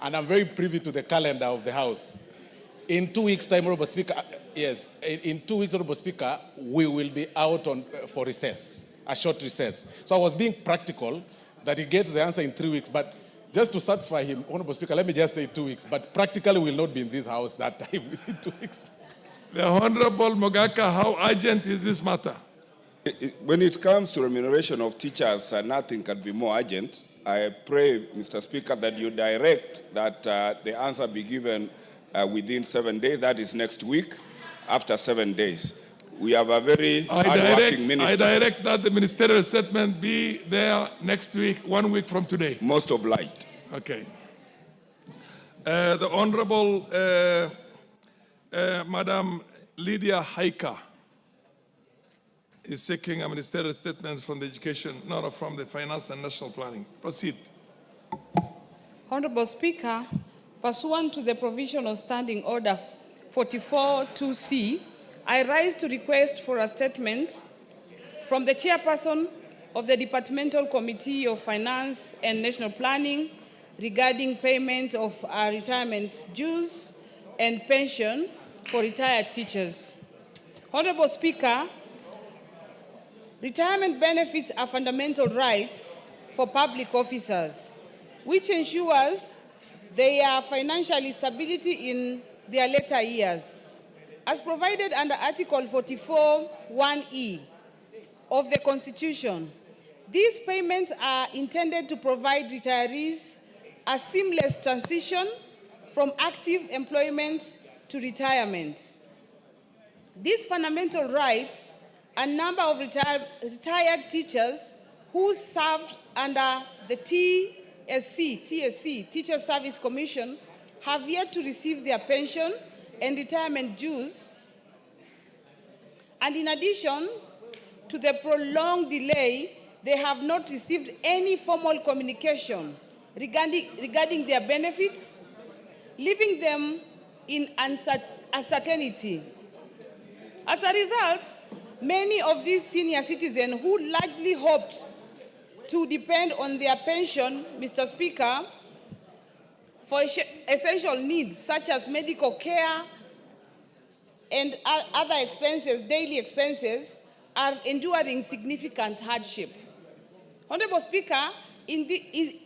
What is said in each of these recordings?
and I'm very privy to the calendar of the House. In 2 weeks' time, Honorable Speaker, yes, in 2 weeks, Honorable Speaker, we will be out for recess, a short recess. So I was being practical that he gets the answer in 3 weeks, but just to satisfy him, Honorable Speaker, let me just say 2 weeks, but practically we will not be in this House that time within 2 weeks. The Honorable Mogaka, how urgent is this matter? When it comes to remuneration of teachers, nothing can be more urgent. I pray, Mr. Speaker, that you direct that the answer be given within 7 days. That is next week, after 7 days. We have a very hard-working minister. I direct that the ministerial statement be there next week, 1 week from today. Most obliged. Okay. The Honorable Madam Lydia Haika is seeking a ministerial statement from the from the Finance and National Planning. Proceed. Honorable Speaker, pursuant to the provision of Standing Order 44-2C, I rise to request for a statement from the Chairperson of the Departmental Committee of Finance and National Planning regarding payment of retirement dues and pension for retired teachers. Honorable Speaker, retirement benefits are fundamental rights for public officers, which ensures their financial stability in their later years. As provided under Article 44(1)(e) of the Constitution, these payments are intended to provide retirees a seamless transition from active employment to retirement. This fundamental right, a number of retired teachers who served under the TSC, Teacher Service Commission, have yet to receive their pension and retirement dues. And in addition to the prolonged delay, they have not received any formal communication regarding their benefits, leaving them in uncertainty. As a result, many of these senior citizens who largely hoped to depend on their pension, Mr. Speaker, for essential needs such as medical care and other expenses, daily expenses, are enduring significant hardship. Honorable Speaker, it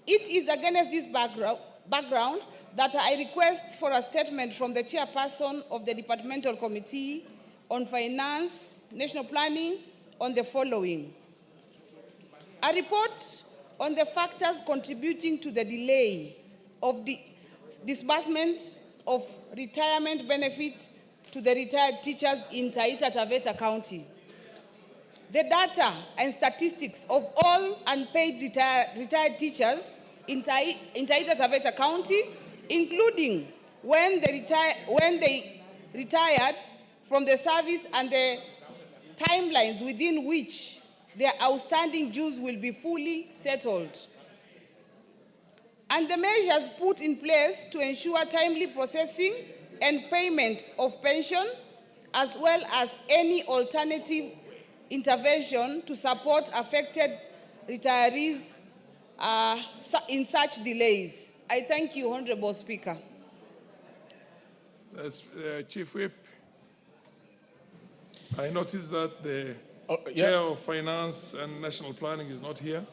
is against this background that I request for a statement from the Chairperson of the Departmental Committee on Finance, National Planning on the following. A report on the factors contributing to the delay of the disbursement of retirement benefits to the retired teachers in Taita Taveta County. The data and statistics of all unpaid retired teachers in Taita Taveta County, including when they retired from the service and the timelines within which their outstanding dues will be fully settled. And the measures put in place to ensure timely processing and payment of pension, as well as any alternative intervention to support affected retirees in such delays. I thank you, Honorable Speaker. Chief Whip, I noticed that the Chair of Finance and National Planning is not here.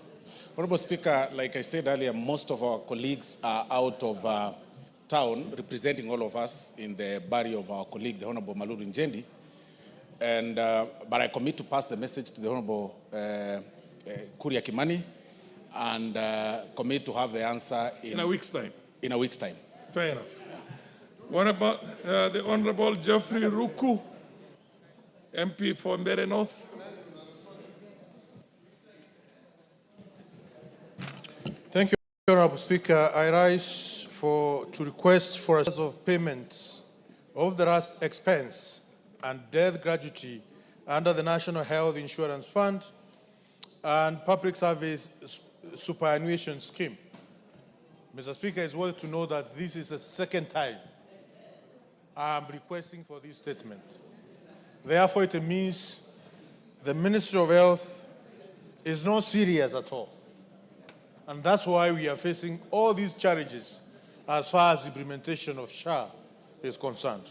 Honorable Speaker, like I said earlier, most of our colleagues are out of town representing all of us in the burial of our colleague, the Honorable Malulu Injendi. And, but I commit to pass the message to the Honorable Kuria Kimani and commit to have the answer in a week's time. In a week's time. Fair enough. What about the Honorable Geoffrey Ruku, MP for Mbere North? Thank you, Honorable Speaker. I rise to request for a of payments of the last expense and death gratuity under the National Health Insurance Fund and Public Service Superannuation Scheme. Mr. Speaker, it's worth to know that this is the second time I'm requesting for this statement. Therefore, it means the Ministry of Health is not serious at all. And that's why we are facing all these challenges as far as the implementation of SHA is concerned.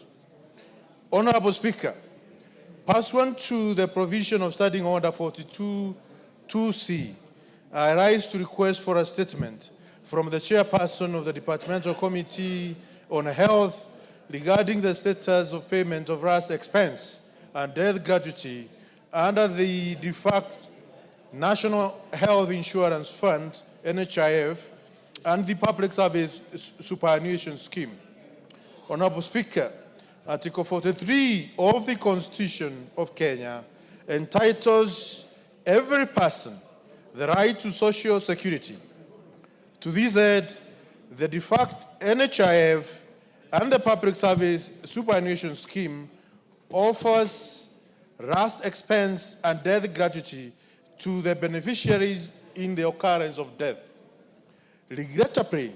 Honorable Speaker, pursuant to the provision of Standing Order 42(2)(c), I rise to request for a statement from the chairperson of the Departmental Committee on Health regarding the status of payment of RAS expense and death gratuity under the defunct National Health Insurance Fund, NHIF, and the Public Service Superannuation Scheme. Honorable Speaker, Article 43 of the Constitution of Kenya entitles every person the right to social security. To this end, the defunct NHIF and the Public Service Superannuation Scheme offers RAS expense and death gratuity to the beneficiaries in the occurrence of death. Regrettably,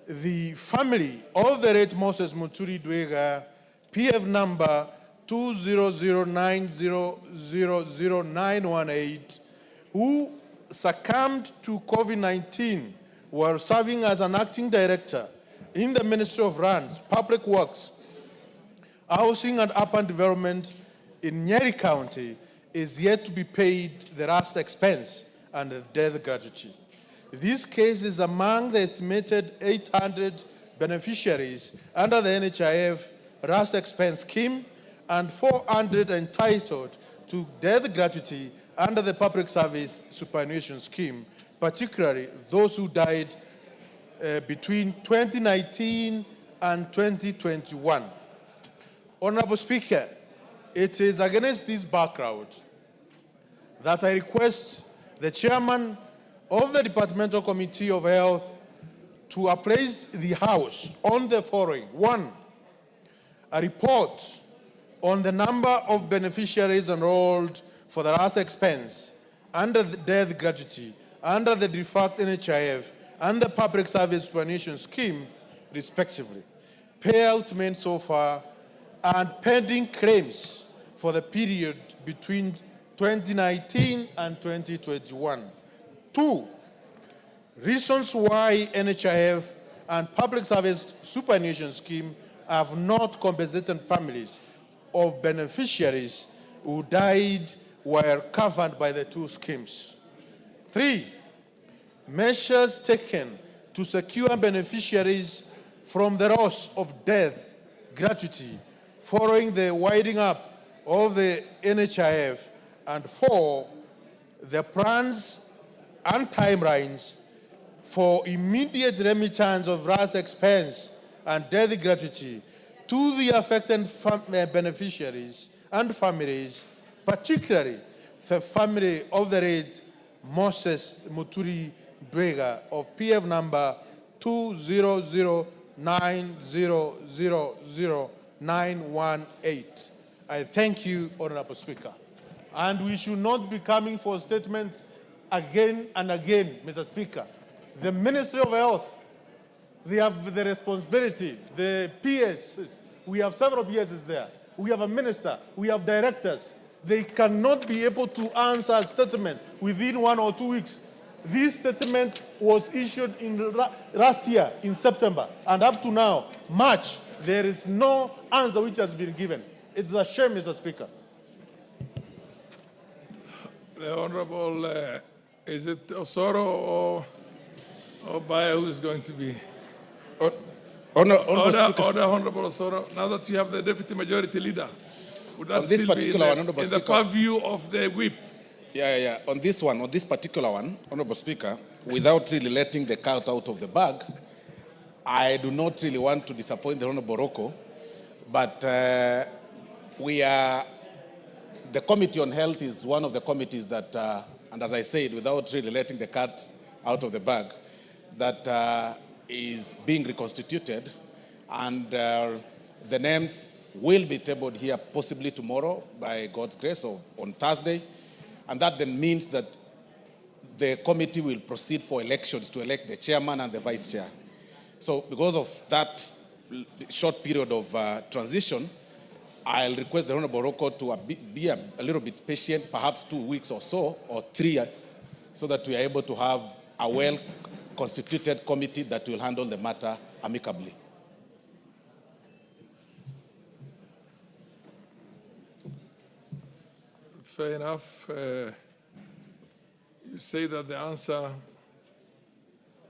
the family of the late Moses Muturi Dwega, PF number 20090000918, who succumbed to COVID-19 while serving as an acting director in the Ministry of Lands, Public Works, Housing and Urban Development in Nyeri County, is yet to be paid the last expense and the death gratuity. This case is among the estimated 800 beneficiaries under the NHIF RAS expense scheme and 400 entitled to death gratuity under the Public Service Superannuation Scheme, particularly those who died between 2019 and 2021. Honorable Speaker, it is against this background that I request the chairman of the Departmental Committee of Health to apprise the House on the following. 1, a report on the number of beneficiaries enrolled for the last expense under the death gratuity under the defunct NHIF and the Public Service Superannuation Scheme, respectively, payout made so far, and pending claims for the period between 2019 and 2021. 2, reasons why NHIF and Public Service Superannuation Scheme have not compensated families of beneficiaries who died while covered by the two schemes. 3, measures taken to secure beneficiaries from the loss of death gratuity following the winding up of the NHIF. And 4, the plans and timelines for immediate remittance of RAS expense and death gratuity to the affected beneficiaries and families, particularly the family of the late Moses Muturi Dwega of PF number 20090000918. I thank you, Honorable Speaker. And we should not be coming for statements again and again, Mr. Speaker. The Ministry of Health, they have the responsibility, the PSs, we have several PSs there. We have a minister, we have directors. They cannot be able to answer a statement within 1 or 2 weeks. This statement was issued in last year in September, and up to now, March, there is no answer which has been given. It's a shame, Mr. Speaker. The Honorable, is it Osoro or Baya who is going to be? Order, Honorable Osoro. Now that you have the Deputy Majority Leader, would that still be in the purview of the whip? Yeah. On this particular one, Honorable Speaker, without really letting the cat out of the bag, I do not really want to disappoint the Honorable Rocco, but the Committee on Health is one of the committees that, and as I said, without really letting the cat out of the bag, that is being reconstituted, and the names will be tabled here possibly tomorrow by God's grace, or on Thursday. And that then means that the committee will proceed for elections to elect the chairman and the vice chair. So because of that short period of transition, I'll request the Honorable Rocco to be a little bit patient, perhaps 2 weeks or so, or 3, so that we are able to have a well constituted committee that will handle the matter amicably. Fair enough. You say that the answer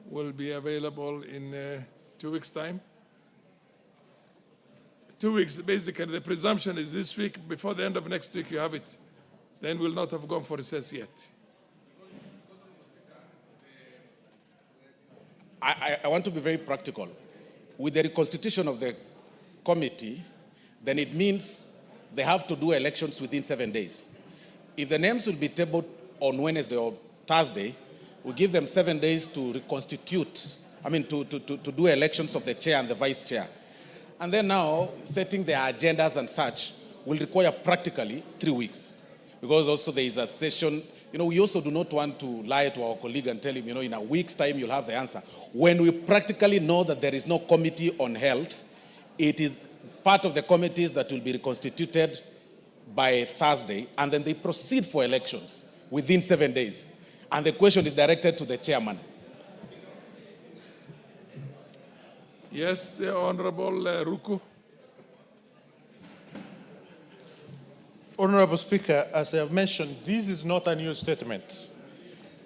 will be available in 2 weeks' time? 2 weeks, basically, the presumption is this week. Before the end of next week, you have it. Then we'll not have gone for recess yet. I want to be very practical. With the reconstitution of the committee, then it means they have to do elections within 7 days. If the names will be tabled on Wednesday or Thursday, we give them 7 days to reconstitute, to do elections of the chair and the vice chair. And then now, setting their agendas and such will require practically 3 weeks. Because also there is a session, we also do not want to lie to our colleague and tell him, in a week's time you'll have the answer. When we practically know that there is no committee on health, it is part of the committees that will be reconstituted by Thursday, and then they proceed for elections within 7 days. And the question is directed to the chairman. Yes, the Honorable Ruku. Honorable Speaker, as I have mentioned, this is not a new statement.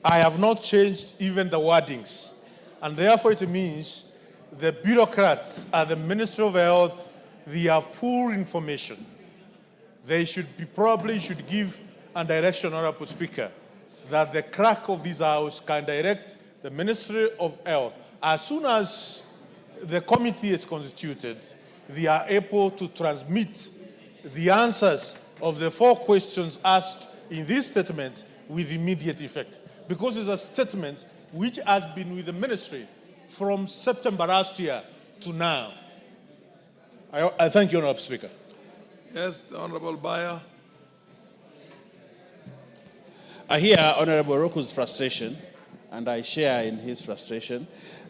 I have not changed even the wordings. And therefore it means the bureaucrats at the Ministry of Health, they have full information. They probably should give a direction, Honorable Speaker, that the clerk of this House can direct the Ministry of Health. As soon as the committee is constituted, they are able to transmit the answers of the 4 questions asked in this statement with immediate effect. Because it's a statement which has been with the ministry from September last year to now. I thank you, Honorable Speaker. Yes, the Honorable Bayer. I hear Honorable Ruku's frustration, and I share in his frustration.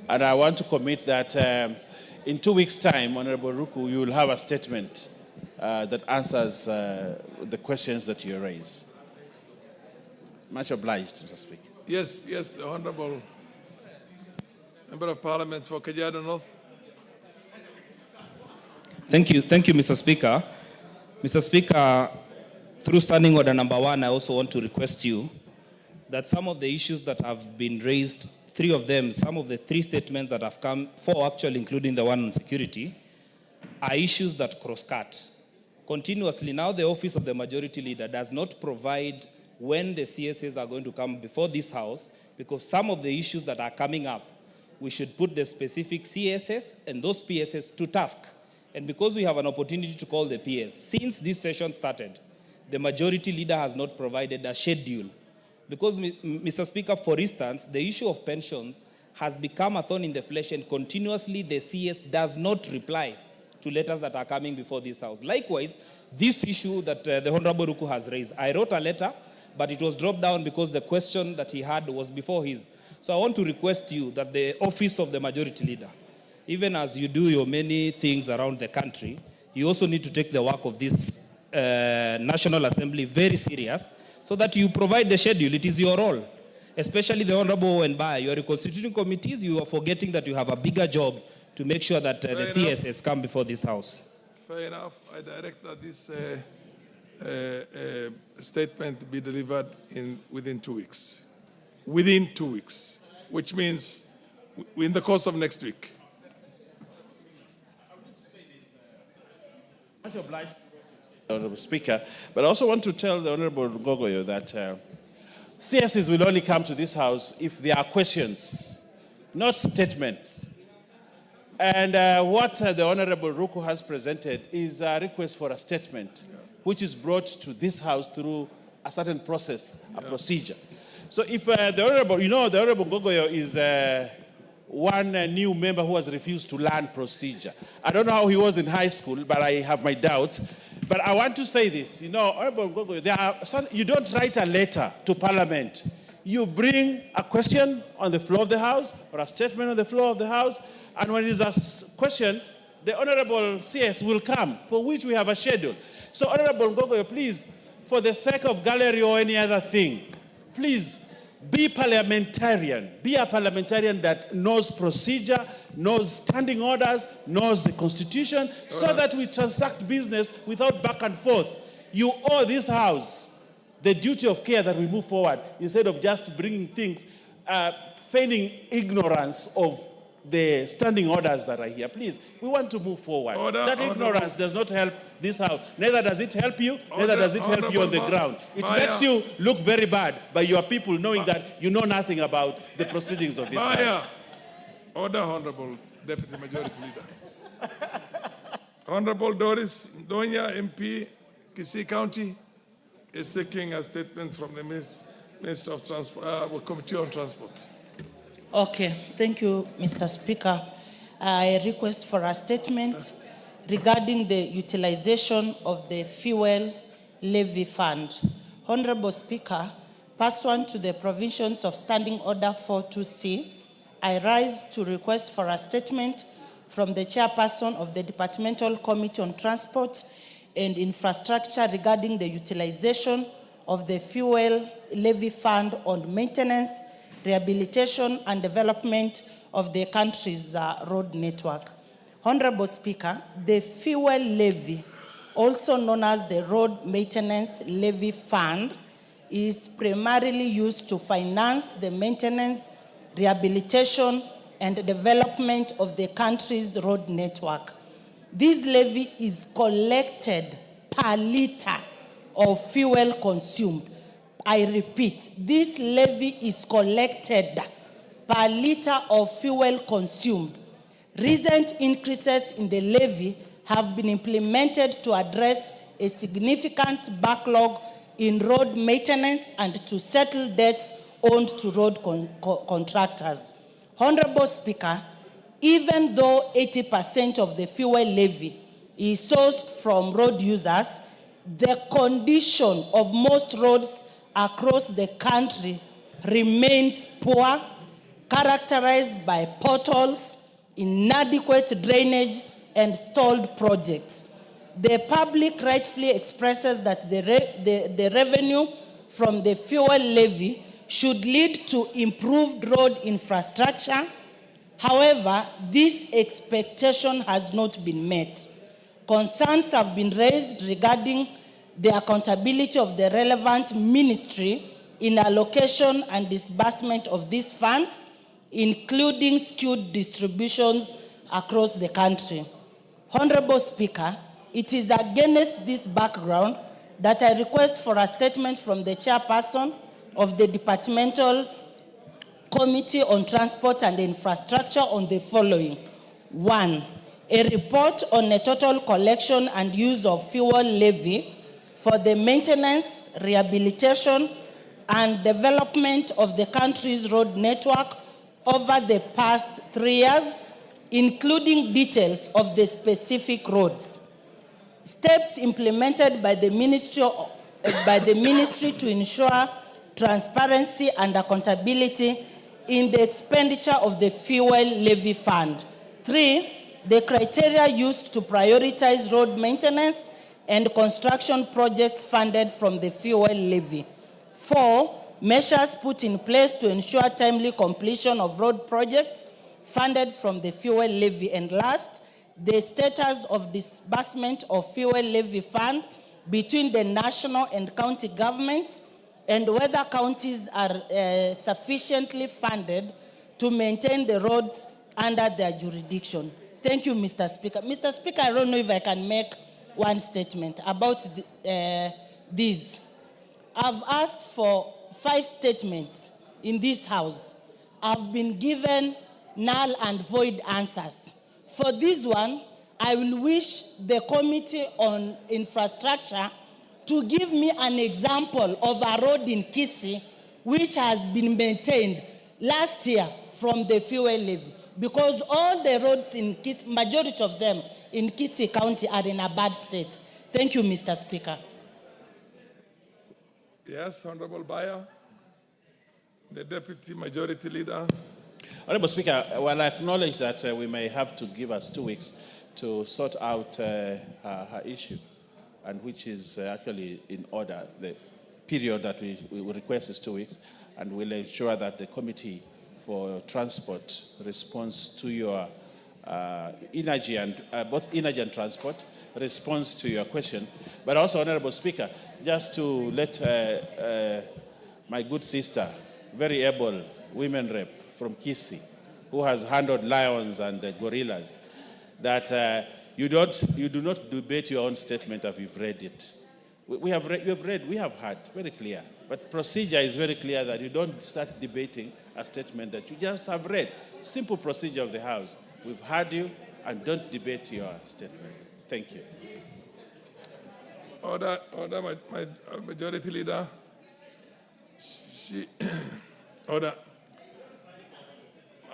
And I want to commit that in 2 weeks' time, Honorable Ruku, you will have a statement that answers the questions that you raise. Much obliged, Mr. Speaker. Yes, the Honorable Member of Parliament for Kajiado North. Thank you, Mr. Speaker. Mr. Speaker, through Standing Order number 1, I also want to request you that some of the issues that have been raised, 3 of them, some of the 3 statements that have come, 4 actually, including the one on security, are issues that cross-cut. Continuously, now the Office of the Majority Leader does not provide when the CSS are going to come before this House, because some of the issues that are coming up, we should put the specific CSS and those PSS to task. And because we have an opportunity to call the PS, since this session started, the Majority Leader has not provided a schedule. Because, Mr. Speaker, for instance, the issue of pensions has become a thorn in the flesh, and continuously the CS does not reply to letters that are coming before this House. Likewise, this issue that the Honorable Ruku has raised, I wrote a letter, but it was dropped down because the question that he had was before his. So I want to request you that the Office of the Majority Leader, even as you do your many things around the country, you also need to take the work of this National Assembly very serious, so that you provide the schedule. It is your role. Especially the Honorable Wenbaya, you are constituting committees, you are forgetting that you have a bigger job to make sure that the CSS come before this House. Fair enough. I direct that this statement be delivered within 2 weeks. Within 2 weeks, which means in the course of next week. Much obliged, Honorable Speaker, but I also want to tell the Honorable Ngogoyo that CSs will only come to this House if there are questions, not statements. And what the Honorable Ruku has presented is a request for a statement, which is brought to this House through a certain process, a procedure. So if the Honorable, the Honorable Ngogoyo is one new member who has refused to learn procedure. I don't know how he was in high school, but I have my doubts. But I want to say this, Honorable Ngogoyo, you don't write a letter to Parliament. You bring a question on the floor of the House or a statement on the floor of the House, and when it is a question, the Honorable CS will come, for which we have a schedule. So Honorable Ngogoyo, please, for the sake of gallery or any other thing, please Be parliamentarian. Be a parliamentarian that knows procedure, knows standing orders, knows the constitution, so that we transact business without back and forth. You owe this house the duty of care that we move forward instead of just bringing things, feigning ignorance of the standing orders that are here. Please, we want to move forward. That ignorance does not help this house. Neither does it help you, neither does it help you on the ground. It makes you look very bad by your people knowing that you know nothing about the proceedings of this house. Order, Honorable Deputy Majority Leader. Honorable Doris Donya, MP, Kisii County, is seeking a statement from the Minister of Transport, Committee on Transport. Okay, thank you, Mr. Speaker. I request for a statement regarding the utilization of the fuel levy fund. Honorable Speaker, pursuant to the provisions of Standing Order 42C, I rise to request for a statement from the chairperson of the Departmental Committee on Transport and Infrastructure regarding the utilization of the fuel levy fund on maintenance, rehabilitation and development of the country's road network. Honorable Speaker, the fuel levy, also known as the Road Maintenance Levy Fund, is primarily used to finance the maintenance, rehabilitation and development of the country's road network. This levy is collected per liter of fuel consumed. I repeat, this levy is collected per liter of fuel consumed. Recent increases in the levy have been implemented to address a significant backlog in road maintenance and to settle debts owed to road contractors. Honorable Speaker, even though 80% of the fuel levy is sourced from road users, the condition of most roads across the country remains poor, characterized by potholes, inadequate drainage, and stalled projects. The public rightfully expresses that the revenue from the fuel levy should lead to improved road infrastructure. However, this expectation has not been met. Concerns have been raised regarding the accountability of the relevant ministry in allocation and disbursement of these funds, including skewed distributions across the country. Honorable Speaker, it is against this background that I request for a statement from the chairperson of the Departmental Committee on Transport and Infrastructure on the following. 1, a report on the total collection and use of fuel levy for the maintenance, rehabilitation, and development of the country's road network over the past 3 years, including details of the specific roads. Steps implemented by the ministry to ensure transparency and accountability in the expenditure of the fuel levy fund. 3, the criteria used to prioritize road maintenance and construction projects funded from the fuel levy. 4, measures put in place to ensure timely completion of road projects funded from the fuel levy. And last, the status of disbursement of fuel levy fund between the national and county governments, and whether counties are sufficiently funded to maintain the roads under their jurisdiction. Thank you, Mr. Speaker. Mr. Speaker, I don't know if I can make one statement about this. I've asked for 5 statements in this House. I've been given null and void answers. For this one, I will wish the Committee on Infrastructure to give me an example of a road in Kisii which has been maintained last year from the fuel levy, because all the roads in Kisii, majority of them in Kisii County, are in a bad state. Thank you, Mr. Speaker. Yes, Honorable Bayer, the Deputy Majority Leader. Honorable Speaker, well, I acknowledge that we may have to give us 2 weeks to sort out her issue, and which is actually in order. The period that we request is 2 weeks. and we'll ensure that the Committee for Transport responds to your energy and both energy and transport responds to your question. But also, Honorable Speaker, just to let my good sister, very able women rep from Kisii, who has handled lions and gorillas, that you do not debate your own statement if you've read it. We have heard, very clear. But procedure is very clear that you don't start debating a statement that you just have read. Simple procedure of the House. We've heard you, and don't debate your statement. Thank you. Order, my majority leader. Order.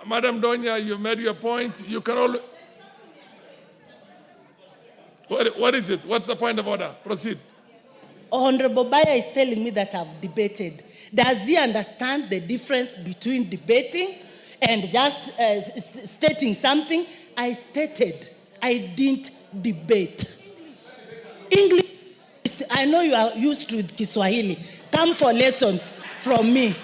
Madam Donya, you made your point. You can all. What is it? What's the point of order? Proceed. Honorable Baya is telling me that I've debated. Does he understand the difference between debating and just stating something? I stated. I didn't debate. English, I know you are used to Kiswahili. Come for lessons from me.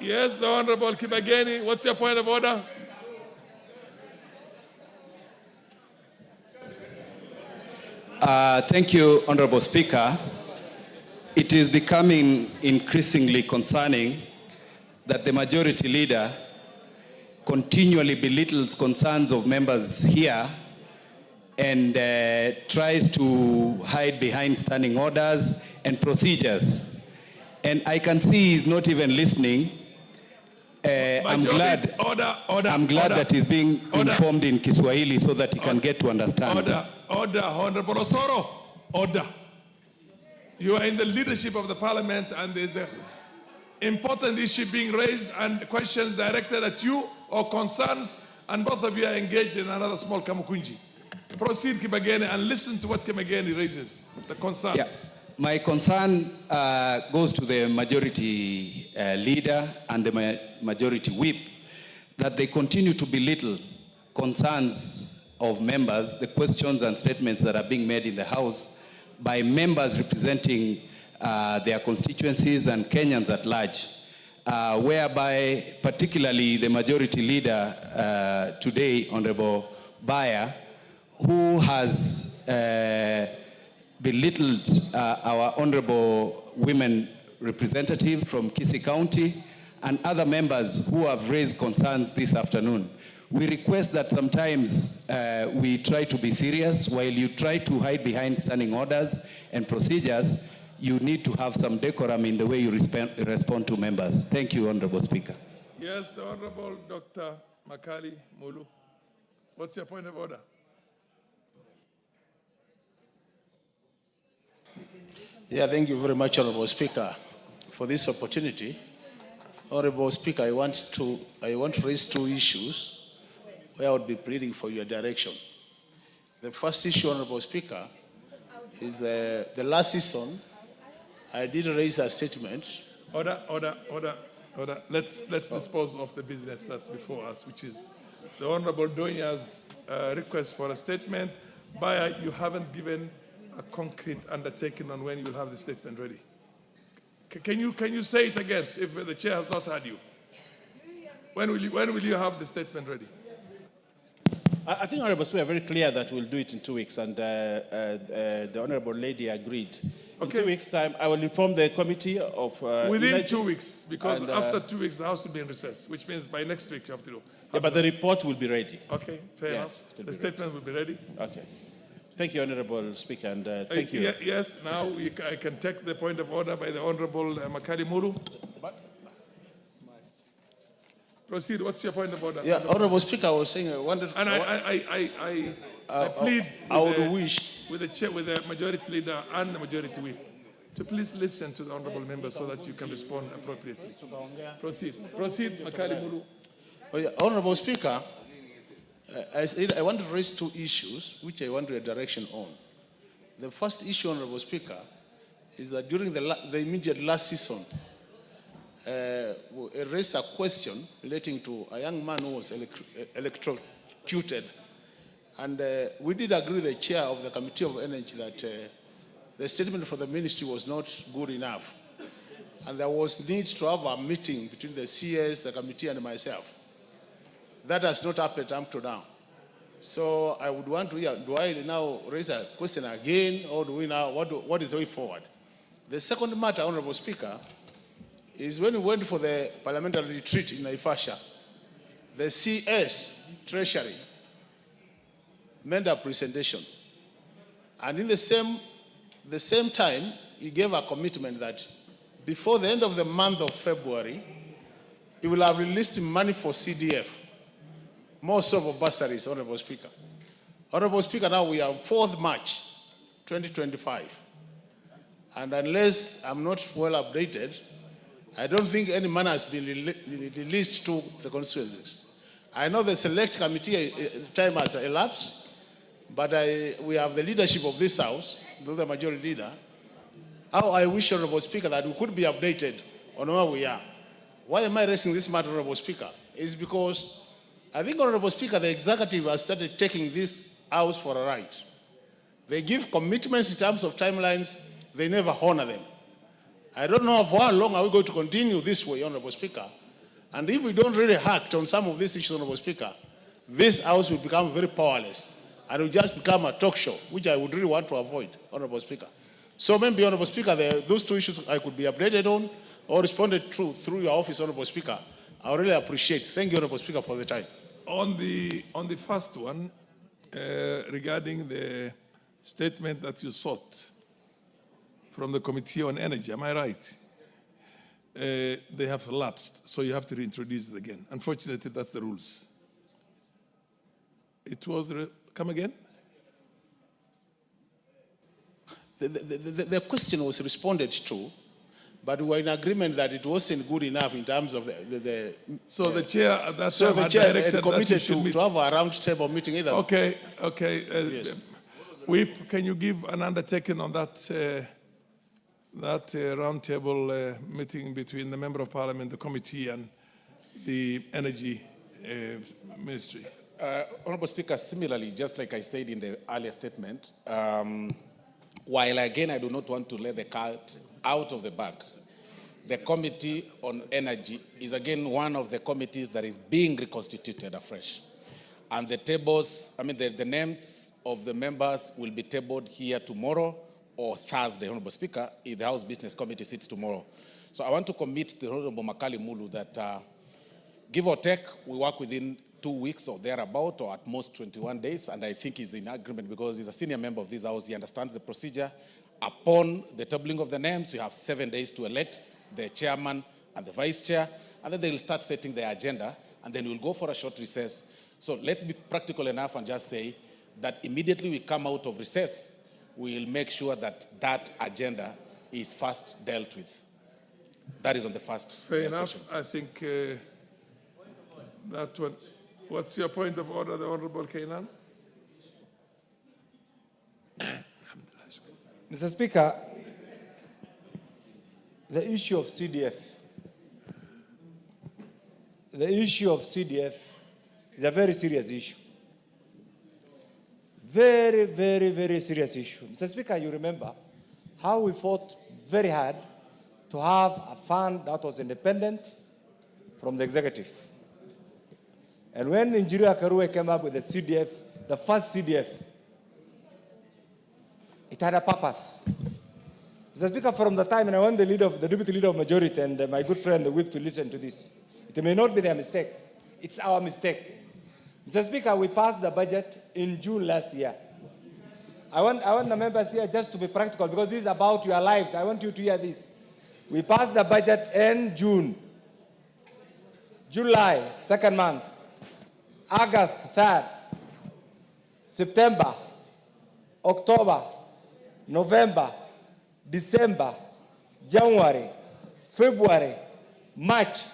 Yes, the Honorable Kibageni, what's your point of order? Thank you, Honorable Speaker. It is becoming increasingly concerning that the majority leader continually belittles concerns of members here and tries to hide behind standing orders and procedures. And I can see he's not even listening. I'm glad that he's being informed in Kiswahili so that he can get to understand. Order, Honorable Osoro. Order. You are in the leadership of the Parliament, and there's an important issue being raised and questions directed at you or concerns, and both of you are engaged in another small kamukunji. Proceed, Kibageni, and listen to what Kibageni raises, the concerns. Yeah. My concern goes to the majority leader and the majority whip, that they continue to belittle concerns of members, the questions and statements that are being made in the House by members representing their constituencies and Kenyans at large, whereby particularly the majority leader today, Honorable Baya, who has belittled our honorable women representative from Kisii County and other members who have raised concerns this afternoon. We request that sometimes we try to be serious. While you try to hide behind standing orders and procedures, you need to have some decorum in the way you respond to members. Thank you, Honorable Speaker. Yes, the Honorable Dr. Makali Mulu. What's your point of order? Yeah, thank you very much, Honorable Speaker, for this opportunity. Honorable Speaker, I want to raise two issues where I would be pleading for your direction. The first issue, Honorable Speaker, is the last season I did raise a statement. Order. Let's dispose of the business that's before us, which is the Honorable Donya's request for a statement. Baya, you haven't given a concrete undertaking on when you'll have the statement ready. Can you say it again if the chair has not heard you? When will you have the statement ready? I think, Honorable Speaker, very clear that we'll do it in 2 weeks, and the Honorable Lady agreed. In 2 weeks' time, I will inform the committee of... Within 2 weeks, because after 2 weeks, the House will be in recess, which means by next week you have to do. Yeah, but the report will be ready. Okay, fair enough. The statement will be ready. Okay. Thank you, Honorable Speaker, and thank you. Yes, now I can take the point of order by the Honorable Makali Mulu. Proceed. What's your point of order? Yeah, Honorable Speaker, I was saying I wanted. And I plead with the chair, with the majority leader and the majority whip, to please listen to the honorable member so that you can respond appropriately. Proceed, Makali Mulu. Oh, yeah, Honorable Speaker, I want to raise two issues which I want your direction on. The first issue, Honorable Speaker, is that during the immediate last season, we raised a question relating to a young man who was electrocuted. And we did agree with the chair of the Committee of Energy that the statement from the ministry was not good enough. And there was need to have a meeting between the CS, the committee, and myself. That has not happened up to now. So I would want to hear, do I now raise a question again, or do we now, what is the way forward? The second matter, Honorable Speaker, is when we went for the parliamentary retreat in Naivasha, the CS, Treasury, made a presentation. And in the same time, he gave a commitment that before the end of the month of February, he will have released money for CDF, more so for bursaries, Honorable Speaker. Honorable Speaker, now we are 4th March, 2025. And unless I'm not well updated, I don't think any money has been released to the constituencies. I know the select committee time has elapsed, but we have the leadership of this House, the majority leader. How I wish, Honorable Speaker, that we could be updated on where we are. Why am I raising this matter, Honorable Speaker? Is because I think, Honorable Speaker, the executive has started taking this House for a ride. They give commitments in terms of timelines, they never honor them. I don't know for how long are we going to continue this way, Honorable Speaker. And if we don't really act on some of these issues, Honorable Speaker, this House will become very powerless and will just become a talk show, which I would really want to avoid, Honorable Speaker. So maybe, Honorable Speaker, those two issues I could be updated on or responded to through your office, Honorable Speaker. I really appreciate. Thank you, Honorable Speaker, for the time. On the first one, regarding the statement that you sought from the Committee on Energy, am I right? They have lapsed, so you have to reintroduce it again. Unfortunately, that's the rules. It was, come again? The question was responded to, but we were in agreement that it wasn't good enough in terms of the So the chair at that so time the had chair directed had committed that you should to have a round table meeting either. Okay. Yes. Whip, can you give an undertaking on that round table meeting between the Member of Parliament, the committee, and the Energy Ministry? Honorable Speaker, similarly, just like I said in the earlier statement, while again I do not want to let the cat out of the bag, the Committee on Energy is again one of the committees that is being reconstituted afresh. And the tables, the names of the members will be tabled here tomorrow or Thursday, Honorable Speaker, if the House Business Committee sits tomorrow. So I want to commit to the Honorable Makali Mulu that give or take, we work within 2 weeks or thereabout, or at most 21 days, and I think he's in agreement because he's a senior member of this House. He understands the procedure. Upon the tabling of the names, we have 7 days to elect the chairman and the vice chair, and then they will start setting the agenda, and then we'll go for a short recess. So let's be practical enough and just say that immediately we come out of recess, we'll make sure that that agenda is first dealt with. That is on the first Fair enough. question. I think that one. What's your point of order, the Honorable Kenyan? Mr. Speaker, the issue of CDF is a very serious issue. Very, very, very serious issue. Mr. Speaker, you remember how we fought very hard to have a fund that was independent from the executive. And when Engineer Karue came up with the CDF, the first CDF, it had a purpose. Mr. Speaker, from the time, and I want the deputy leader of majority and my good friend, the whip, to listen to this. It may not be their mistake. It's our mistake. Mr. Speaker, we passed the budget in June last year. I want the members here just to be practical because this is about your lives. I want you to hear this. We passed the budget in June, July, 2nd month, August, 3rd, September, October, November, December, January, February, March,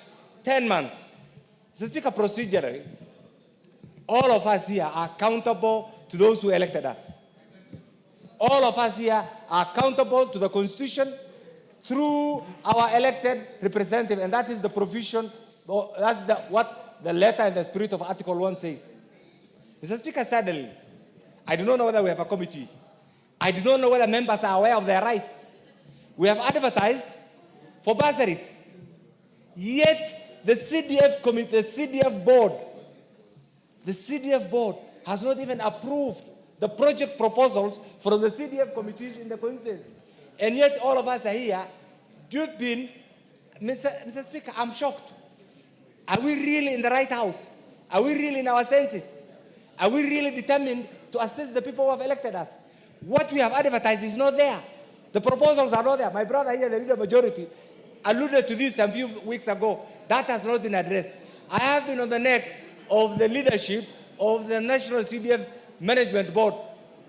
10 months. Mr. Speaker, procedurally, all of us here are accountable to those who elected us. All of us here are accountable to the Constitution through our elected representative, and that is the provision, that's what the letter and the spirit of Article 1 says. Mr. Speaker, sadly, I do not know whether we have a committee, I do not know whether members are aware of their rights. We have advertised for bursaries. Yet the CDF committee, the CDF board has not even approved the project proposals from the CDF committees in the constituency. And yet all of us are here. You've been, Mr. Speaker, I'm shocked. Are we really in the right house? Are we really in our senses? Are we really determined to assist the people who have elected us? What we have advertised is not there. The proposals are not there. My brother here, the leader majority, alluded to this a few weeks ago. That has not been addressed. I have been on the neck of the leadership of the National CDF Management Board.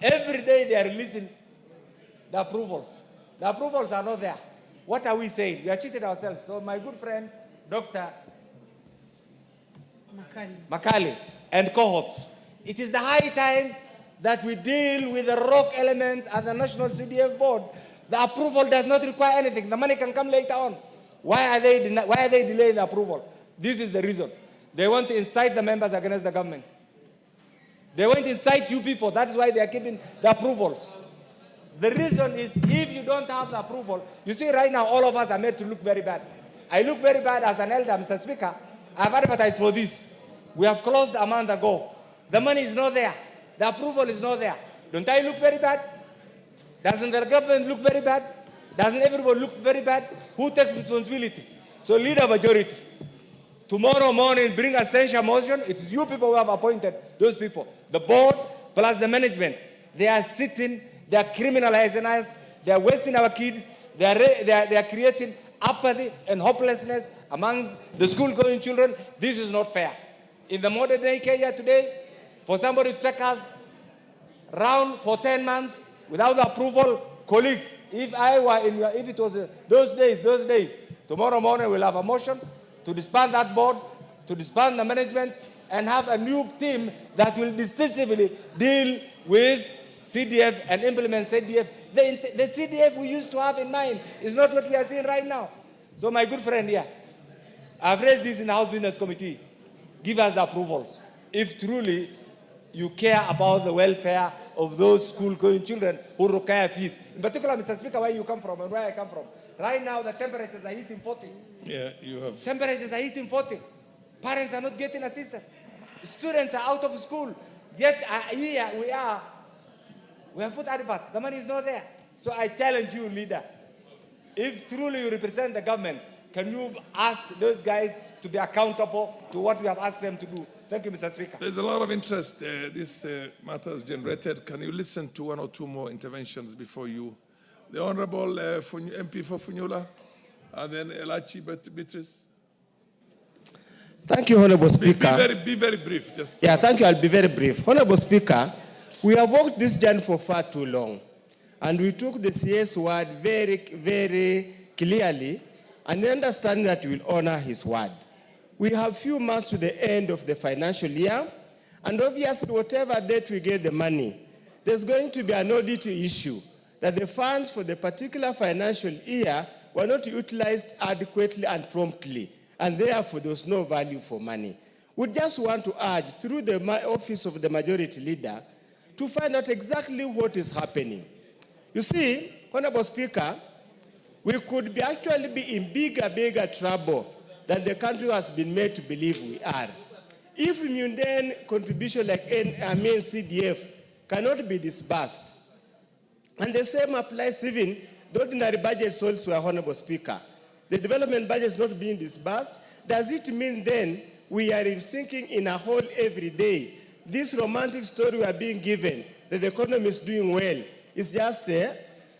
Every day they are releasing the approvals. The approvals are not there. What are we saying? We are cheating ourselves. So my good friend, Dr. Makali and cohorts, it is the high time that we deal with the rock elements at the National CDF Board. The approval does not require anything. The money can come later on. Why are they delaying the approval? This is the reason. They want to incite the members against the government. They want to incite you people. That is why they are keeping the approvals. The reason is if you don't have the approval, you see right now all of us are made to look very bad. I look very bad as an elder, Mr. Speaker. I have advertised for this. We have closed a month ago. The money is not there. The approval is not there. Don't I look very bad? Doesn't the government look very bad? Doesn't everybody look very bad? Who takes responsibility? So leader majority. Tomorrow morning, bring a censure motion. It is you people who have appointed those people. The board plus the management. They are sitting, they are criminalizing us, they are wasting our kids, they are creating apathy and hopelessness among the school-going children. This is not fair. In the modern day Kenya today, for somebody to take us round for 10 months without the approval, colleagues, if it was those days, tomorrow morning we'll have a motion to disband that board, to disband the management, and have a new team that will decisively deal with CDF and implement CDF. The CDF we used to have in mind is not what we are seeing right now. So my good friend here, I've raised this in the House Business Committee. Give us the approvals. If truly you care about the welfare of those school-going children who require fees. In particular, Mr. Speaker, where you come from and where I come from. Right now, the temperatures are hitting 40. Yeah, you have. Temperatures are hitting 40. Parents are not getting assistance. Students are out of school. Yet here we are. We have put adverts. The money is not there. So I challenge you, leader. If truly you represent the government, can you ask those guys to be accountable to what we have asked them to do? Thank you, Mr. Speaker. There's a lot of interest this matter has generated. Can you listen to one or two more interventions before you? The Honorable MP for Funyula, and then Elachi Beatrice. Thank you, Honorable Speaker. Be very brief. Just yeah, thank you. I'll be very brief. Honorable Speaker, we have walked this journey for far too long, and we took the CS word very, very clearly, and we understand that we will honor his word. We have few months to the end of the financial year, and obviously whatever date we get the money, there's going to be an audit issue that the funds for the particular financial year were not utilized adequately and promptly, and therefore there was no value for money. We just want to urge through the office of the majority leader to find out exactly what is happening. You see, Honorable Speaker, we could actually be in bigger trouble than the country has been made to believe we are. If mundane contribution like CDF cannot be disbursed, and the same applies even the ordinary budgets also, Honorable Speaker. The development budget is not being disbursed. Does it mean then we are sinking in a hole every day? This romantic story we are being given that the economy is doing well is just,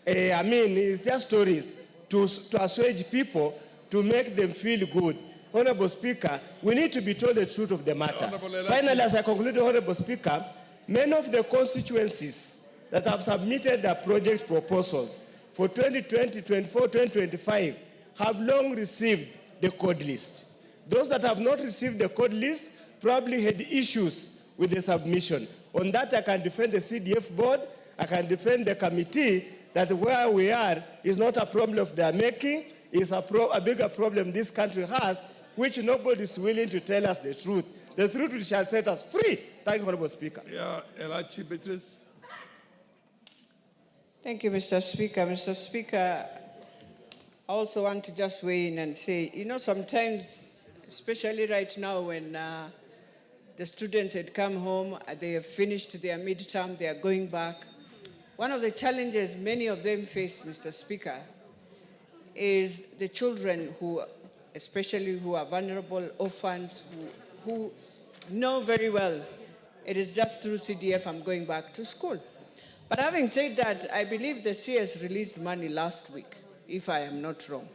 it's just stories to assuage people, to make them feel good. Honorable Speaker, we need to be told the truth of the matter. Finally, as I conclude, Honorable Speaker, many of the constituencies that have submitted their project proposals for 2020, 24, 2025 have long received the code list. Those that have not received the code list probably had issues with the submission. On that, I can defend the CDF board, I can defend the committee that where we are is not a problem of their making, it's a bigger problem this country has, which nobody is willing to tell us the truth. The truth which shall set us free. Thank you, Honorable Speaker. Yeah, Elachi Beatrice. Thank you, Mr. Speaker. Mr. Speaker, I also want to just weigh in and say, you know, sometimes, especially right now when the students had come home, they have finished their midterm, they are going back. One of the challenges many of them face, Mr. Speaker, is the children who, especially who are vulnerable, orphans, who know very well it is just through CDF I'm going back to school. But having said that, I believe the CS released money last week, if I am not wrong.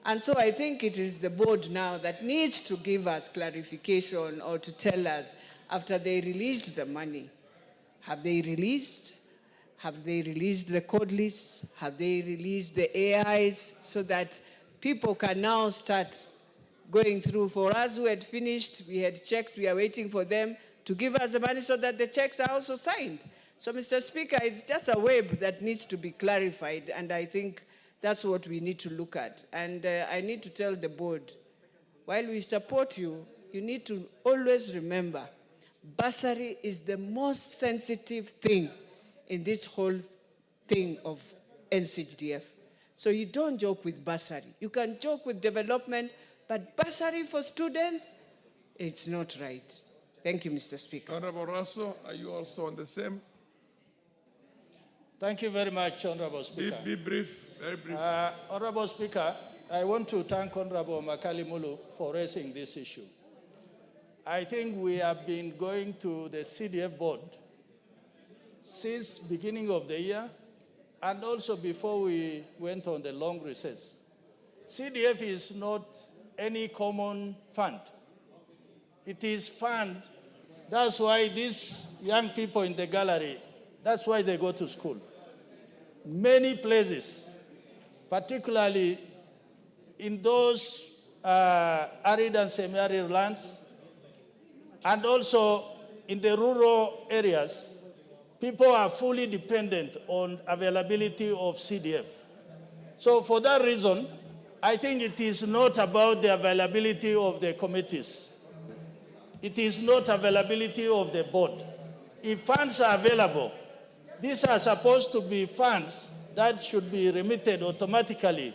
And so I think it is the board now that needs to give us clarification or to tell us, after they released the money, have they released? Have they released the code lists? Have they released the AIs so that people can now start going through? For us who had finished, we had checks, we are waiting for them to give us the money so that the checks are also signed. So, Mr. Speaker, it's just a web that needs to be clarified, and I think that's what we need to look at. And I need to tell the board, while we support you, you need to always remember, bursary is the most sensitive thing in this whole thing of NCGDF. So you don't joke with bursary. You can joke with development, but bursary for students, it's not right. Thank you, Mr. Speaker. Honorable Russell, are you also on the same? Thank you very much, Honorable Speaker. Be brief, very brief. Honorable Speaker, I want to thank Honorable Makalimulu for raising this issue. I think we have been going to the CDF board since beginning of the year and also before we went on the long recess. CDF is not any common fund. It is fund. That's why these young people in the gallery, that's why they go to school. Many places, particularly in those arid and semi-arid lands, and also in the rural areas, people are fully dependent on availability of CDF. So for that reason, I think it is not about the availability of the committees. It is not availability of the board. If funds are available, these are supposed to be funds that should be remitted automatically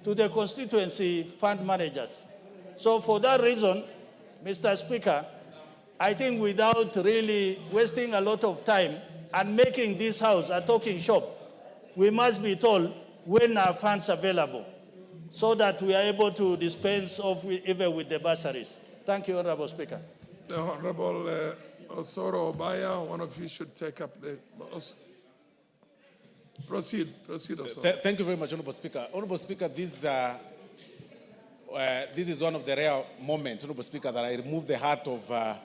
to the constituency fund managers. So for that reason, Mr. Speaker, I think without really wasting a lot of time and making this house a talking shop, we must be told when are funds available so that we are able to dispense of even with the bursaries. Thank you, Honorable Speaker. The Honorable Osoro Obaya, one of you should take up the... Proceed, Osoro. Thank you very much, Honorable Speaker. Honorable Speaker, this is one of the rare moments, Honorable Speaker, that I remove the hat of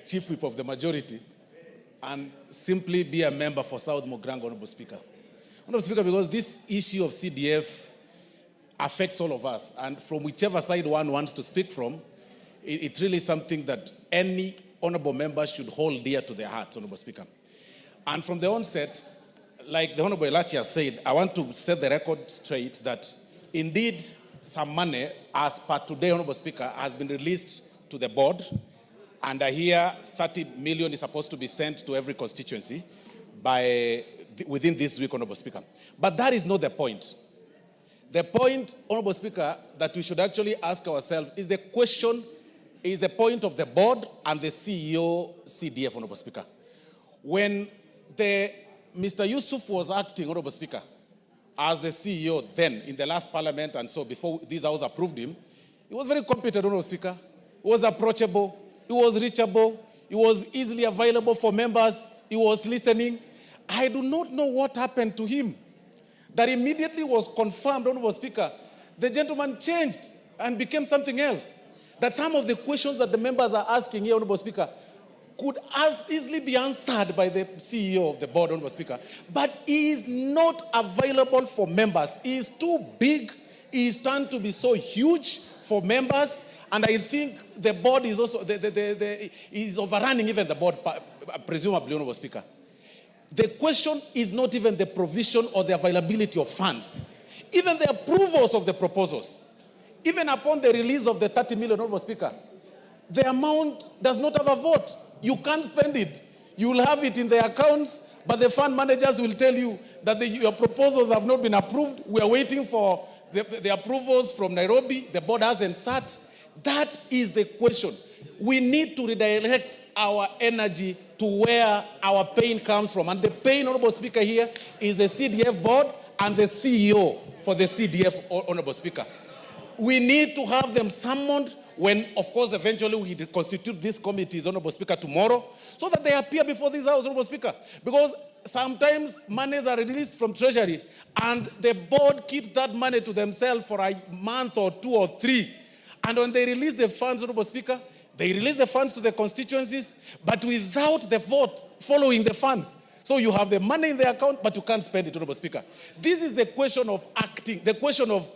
Chief Whip of the majority and simply be a member for South Mogrango, Honorable Speaker. Honorable Speaker, because this issue of CDF affects all of us, and from whichever side one wants to speak from, it's really something that any honorable member should hold dear to their heart, Honorable Speaker. And from the onset, like the Honorable Elachi has said, I want to set the record straight that indeed some money, as per today, Honorable Speaker, has been released to the board, and I hear 30 million is supposed to be sent to every constituency within this week, Honorable Speaker. But that is not the point. The point, Honorable Speaker, that we should actually ask ourselves is the question, is the point of the board and the CEO CDF, Honorable Speaker. When Mr. Yusuf was acting, Honorable Speaker, as the CEO then in the last parliament, and so before this house approved him, he was very competent, Honorable Speaker. He was approachable, he was reachable, he was easily available for members, he was listening. I do not know what happened to him. That immediately was confirmed, Honorable Speaker, the gentleman changed and became something else. That some of the questions that the members are asking here, Honorable Speaker, could as easily be answered by the CEO of the board, Honorable Speaker. But he is not available for members. He is too big. He is turned to be so huge for members. And I think the board is also, is overrunning even the board, presumably, Honorable Speaker. The question is not even the provision or the availability of funds. Even the approvals of the proposals. Even upon the release of the 30 million, Honorable Speaker, the amount does not have a vote. You can't spend it. You will have it in the accounts, But the fund managers will tell you that your proposals have not been approved. We are waiting for the approvals from Nairobi. The board hasn't sat. That is the question. We need to redirect our energy to where our pain comes from. And the pain, Honorable Speaker, here is the CDF board and the CEO for the CDF, Honorable Speaker. We need to have them summoned when, of course, eventually we constitute these committees, Honorable Speaker, tomorrow, so that they appear before this House, Honorable Speaker. Because sometimes monies are released from Treasury and the board keeps that money to themselves for a month or 2 or 3. And when they release the funds, Honorable Speaker, they release the funds to the constituencies, but without the vote following the funds. So you have the money in the account, but you can't spend it, Honorable Speaker. This is the question of acting, the question of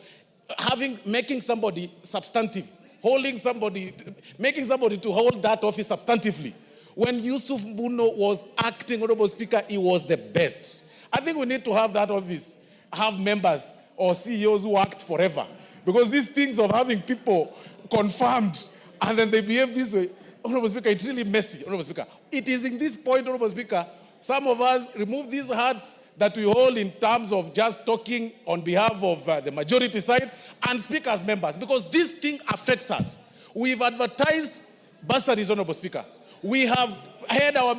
making somebody substantive, making somebody to hold that office substantively. When Yusuf Mbuno was acting, Honorable Speaker, he was the best. I think we need to have that office, have members or CEOs who act forever. Because these things of having people confirmed and then they behave this way, Honorable Speaker, it's really messy, Honorable Speaker. It is in this point, Honorable Speaker, some of us remove these hats that we hold in terms of just talking on behalf of the majority side and speak as members, because this thing affects us. We've advertised bursaries, Honorable Speaker. We have had our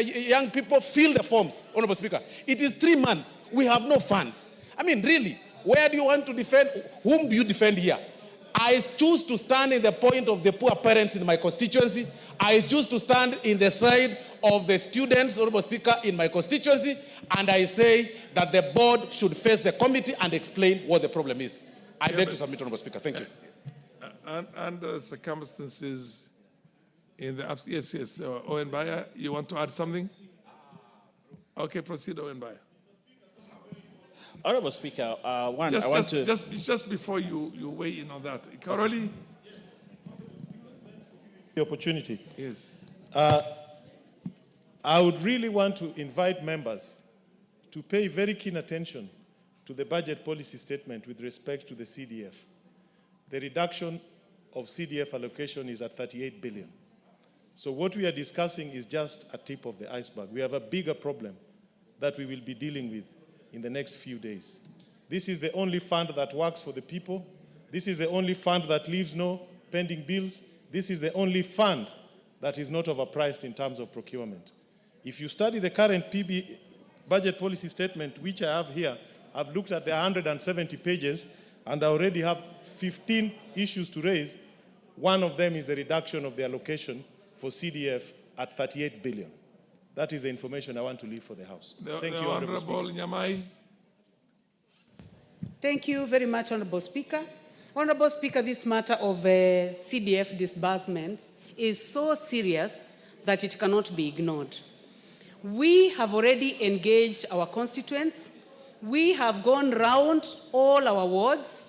young people fill the forms, Honorable Speaker. It is 3 months. We have no funds. I mean, really, where do you want to defend? Whom do you defend here? I choose to stand in the point of the poor parents in my constituency. I choose to stand in the side of the students, Honorable Speaker, in my constituency, and I say that the board should face the committee and explain what the problem is. I beg to submit, Honorable Speaker. Thank you. Under circumstances in the absence, yes, Owen Baya, you want to add something? Okay, proceed, Owen Baya. Honorable Speaker, just before you weigh in on that, Karoli. The opportunity. Yes. I would really want to invite members to pay very keen attention to the budget policy statement with respect to the CDF. The reduction of CDF allocation is at 38 billion. So what we are discussing is just a tip of the iceberg. We have a bigger problem that we will be dealing with in the next few days. This is the only fund that works for the people. This is the only fund that leaves no pending bills. This is the only fund that is not overpriced in terms of procurement. If you study the current budget policy statement, which I have here, I've looked at the 170 pages, and I already have 15 issues to raise. One of them is the reduction of the allocation for CDF at 38 billion. That is the information I want to leave for the House. Thank you, Honorable Nyamai. Thank you very much, Honorable Speaker. Honorable Speaker, this matter of CDF disbursements is so serious that it cannot be ignored. We have already engaged our constituents. We have gone round all our wards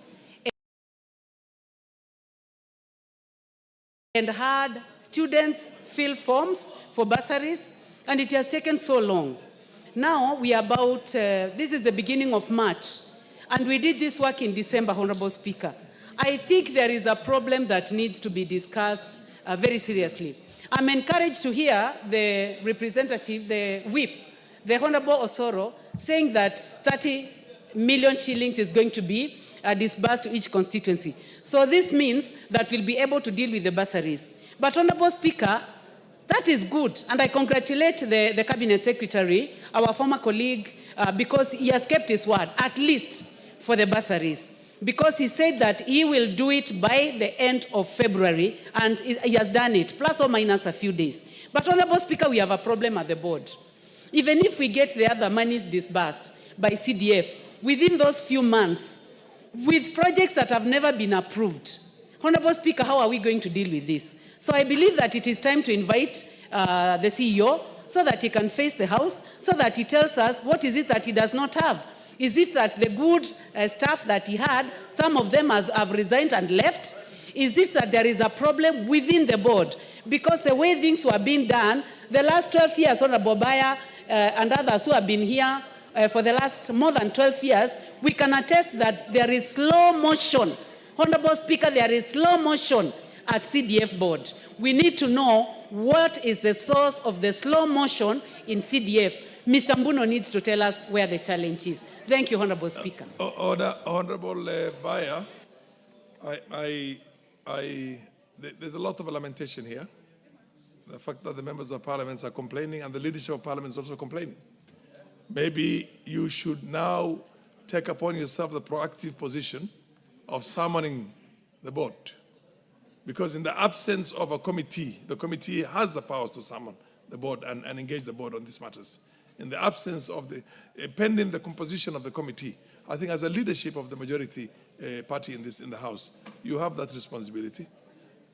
and had students fill forms for bursaries, and it has taken so long. Now we are about, this is the beginning of March, and we did this work in December, Honorable Speaker. I think there is a problem that needs to be discussed very seriously. I'm encouraged to hear the representative, the whip, the Honorable Osoro, saying that 30 million shillings is going to be disbursed to each constituency. So this means that we'll be able to deal with the bursaries. But Honorable Speaker, that is good, and I congratulate the Cabinet Secretary, our former colleague, because he has kept his word, at least for the bursaries. Because he said that he will do it by the end of February, and he has done it, plus or minus a few days. But Honorable Speaker, we have a problem at the board. Even if we get the other monies disbursed by CDF within those few months, with projects that have never been approved, Honorable Speaker, how are we going to deal with this? So I believe that it is time to invite the CEO so that he can face the House, so that he tells us what is it that he does not have. Is it that the good staff that he had, some of them have resigned and left? Is it that there is a problem within the board? Because the way things were being done, the last 12 years, Honorable Baya and others who have been here for the last more than 12 years, we can attest that there is slow motion. Honorable Speaker, there is slow motion at CDF board. We need to know what is the source of the slow motion in CDF. Mr. Mbuno needs to tell us where the challenge is. Thank you, Honorable Speaker. Honorable Bayer, there's a lot of lamentation here. The fact that the members of parliament are complaining and the leadership of parliament is also complaining. Maybe you should now take upon yourself the proactive position of summoning the board. Because in the absence of a committee, the committee has the powers to summon the board and engage the board on these matters. In the absence of pending the composition of the committee, I think as a leadership of the majority party in the House, you have that responsibility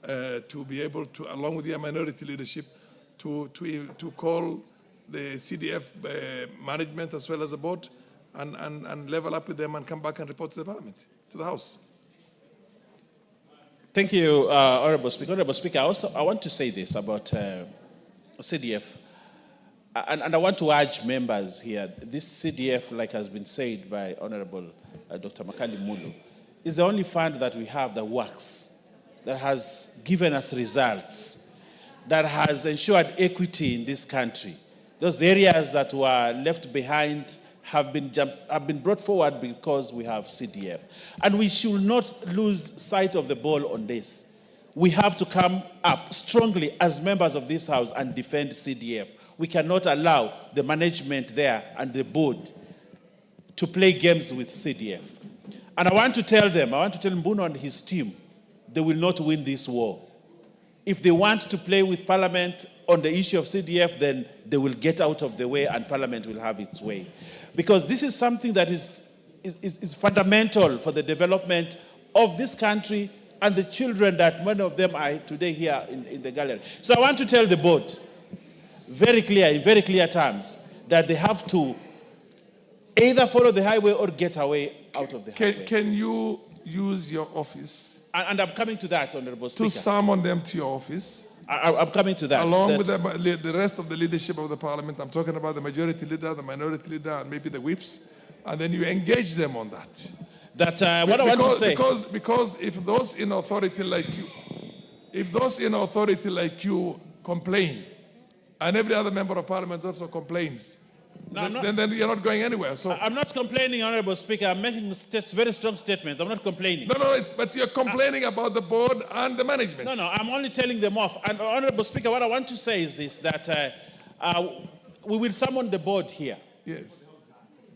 to be able to, along with your minority leadership, to call the CDF management as well as the board and level up with them and come back and report to the Parliament, to the House. Thank you, Honorable Speaker. Honorable Speaker, I want to say this about CDF. And I want to urge members here, this CDF, like has been said by Honorable Dr. Makali Mulu, is the only fund that we have that works, that has given us results, that has ensured equity in this country. Those areas that were left behind have been brought forward because we have CDF. And we should not lose sight of the ball on this. We have to come up strongly as members of this House and defend CDF. We cannot allow the management there and the board to play games with CDF. And I want to tell Mbuno and his team, they will not win this war. If they want to play with Parliament on the issue of CDF, then they will get out of the way and Parliament will have its way. Because this is something that is fundamental for the development of this country and the children that many of them are today here in the gallery. So I want to tell the board, in very clear terms, that they have to either follow the highway or get away out of the highway. Can you use your office? And I'm coming to that, Honorable Speaker. To summon them to your office? I'm coming to that. Along with the rest of the leadership of the Parliament. I'm talking about the majority leader, the minority leader, and maybe the whips. And then you engage them on that. What I want to say. Because if those in authority like you, complain, and every other member of Parliament also complains, then you're not going anywhere. So I'm not complaining, Honorable Speaker. I'm making very strong statements. I'm not complaining. But you're complaining about the board and the management. No, I'm only telling them off. And Honorable Speaker, what I want to say is this, that we will summon the board here. Yes.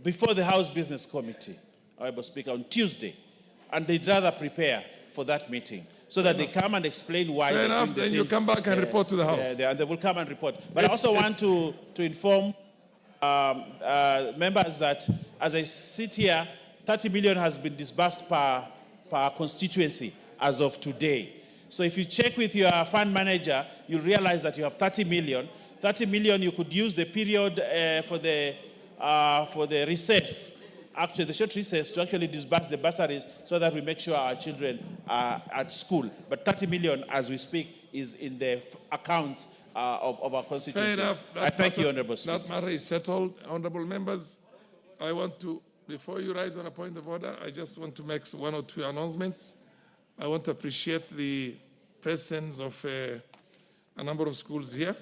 Before the House Business Committee, Honorable Speaker, on Tuesday. And they'd rather prepare for that meeting so that they come and explain why. Fair enough, then you come back and report to the House. And they will come and report. But I also want to inform members that as I sit here, 30 million has been disbursed per constituency as of today. So if you check with your fund manager, you'll realize that you have 30 million. 30 million, you could use the period for the recess, actually the short recess, to actually disburse the bursaries so that we make sure our children are at school. But 30 million, as we speak, is in the accounts of our constituencies. Fair enough. I thank you, Honorable Speaker. That matter is settled. Honorable members, I want to, before you rise on a point of order, I just want to make one or two announcements. I want to appreciate the presence of a number of schools here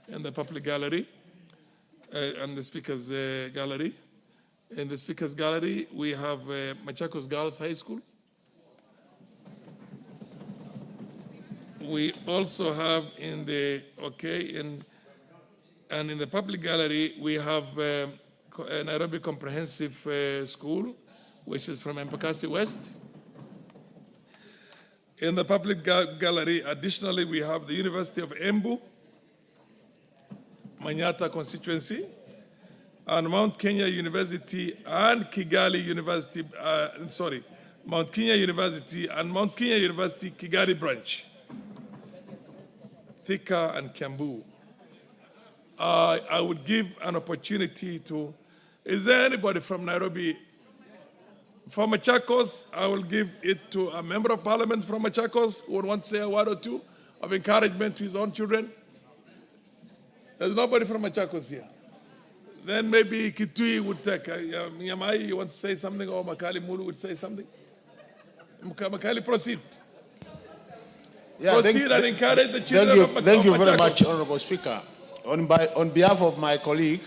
in the public gallery and the Speaker's gallery. In the Speaker's gallery, we have Machakos Girls High School. We also have in the, and in the public gallery, we have Nairobi Comprehensive School, which is from Embakasi West. In the public gallery, additionally, we have the University of Embu, Manyata constituency, and Mount Kenya University and Kigali University, Mount Kenya University and Mount Kenya University Kigali branch, Thika and Kiambu. I would give an opportunity to, is there anybody from Nairobi? From Machakos, I will give it to a member of parliament from Machakos who would want to say a word or two of encouragement to his own children. There's nobody from Machakos here. Then maybe Kitui would take, Nyamai, you want to say something, or Makali Mulu would say something? Makali, proceed. Proceed and encourage the children of Machakos. Thank you very much, Honorable Speaker. On behalf of my colleague,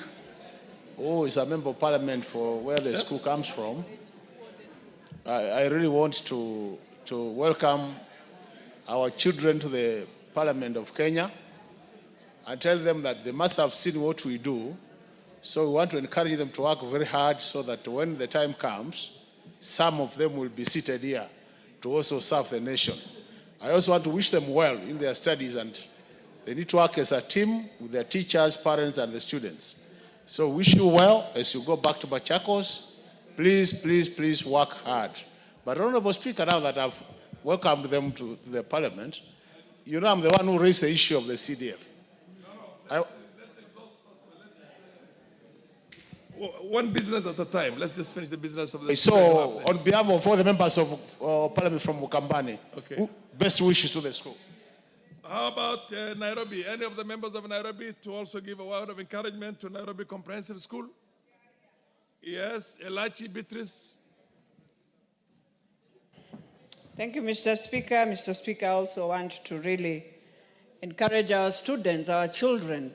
who is a member of parliament for where the school comes from, I really want to welcome our children to the Parliament of Kenya and tell them that they must have seen what we do. So we want to encourage them to work very hard so that when the time comes, some of them will be seated here to also serve the nation. I also want to wish them well in their studies, and they need to work as a team with their teachers, parents, and the students. So wish you well as you go back to Machakos. Please, please, please work hard. But Honorable Speaker, now that I've welcomed them to the Parliament, you know I'm the one who raised the issue of the CDF. One business at a time. Let's just finish the business of the... So, on behalf of all the members of Parliament from Mukambani, okay, best wishes to the school. How about Nairobi? Any of the members of Nairobi to also give a word of encouragement to Nairobi Comprehensive School? Yes, Elachi Beatrice. Thank you, Mr. Speaker. Mr. Speaker, I also want to really encourage our students, our children,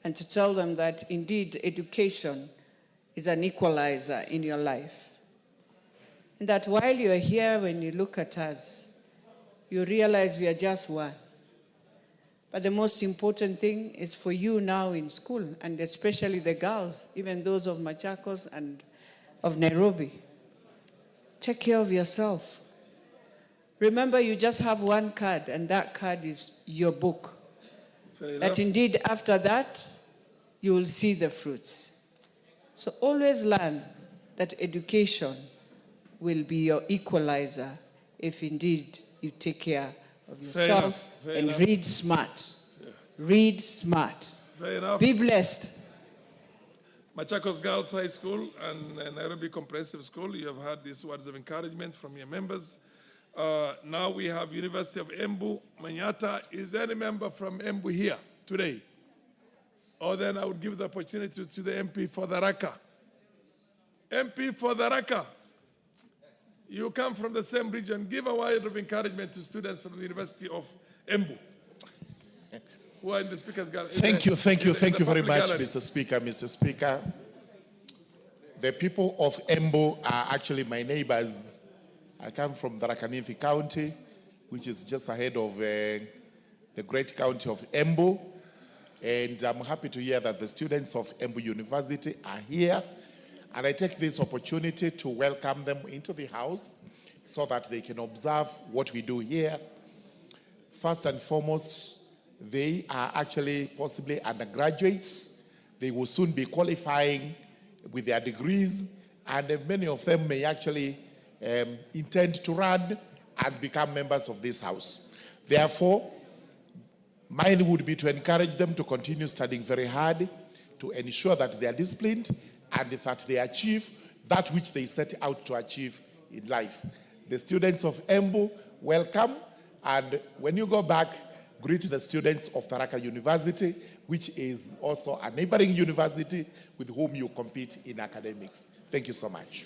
and to tell them that indeed education is an equalizer in your life. And that while you're here, when you look at us, you realize we are just one. But the most important thing is for you now in school, and especially the girls, even those of Machakos and of Nairobi, take care of yourself. Remember, you just have one card, and that card is your book. That indeed, after that, you will see the fruits. So always learn that education will be your equalizer if indeed you take care of yourself and read smart. Yeah. Read smart. Fair enough. Be blessed. Machakos Girls High School and Nairobi Comprehensive School, you have had these words of encouragement from your members. Now we have University of Embu, Manyata. Is there any member from Embu here today? Or then I would give the opportunity to the MP for the Raka. MP for the Raka. You come from the same region. Give a word of encouragement to students from the University of Embu who are in the Speaker's Gallery. Thank you very much, gallery. Mr. Speaker. Mr. Speaker, the people of Embu are actually my neighbors. I come from Tharaka County, which is just ahead of the great county of Embu. And I'm happy to hear that the students of Embu University are here. And I take this opportunity to welcome them into the house so that they can observe what we do here. First and foremost, they are actually possibly undergraduates. They will soon be qualifying with their degrees, and many of them may actually intend to run and become members of this house. Therefore, mine would be to encourage them to continue studying very hard, to ensure that they are disciplined and that they achieve that which they set out to achieve in life. The students of Embu, welcome. And when you go back, greet the students of Tharaka University, which is also a neighboring university with whom you compete in academics. Thank you so much.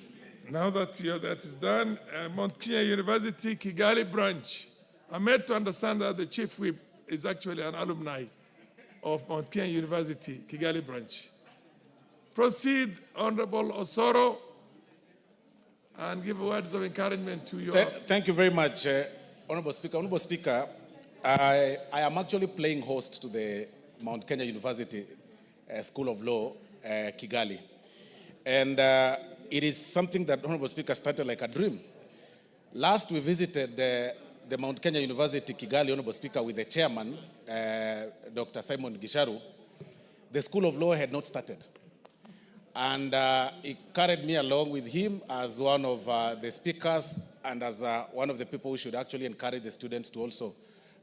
Now that that is done, Mount Kenya University, Kigali branch. I'm made to understand that the chief whip is actually an alumni of Mount Kenya University, Kigali branch. Proceed, Honorable Osoro, and give words of encouragement to your... Thank you very much, Honorable Speaker. Honorable Speaker, I am actually playing host to the Mount Kenya University School of Law, Kigali. And it is something that, Honorable Speaker, started like a dream. Last, we visited the Mount Kenya University, Kigali, Honorable Speaker, with the chairman, Dr. Simon Gisharu. The School of Law had not started. And he carried me along with him as one of the speakers and as one of the people who should actually encourage the students to also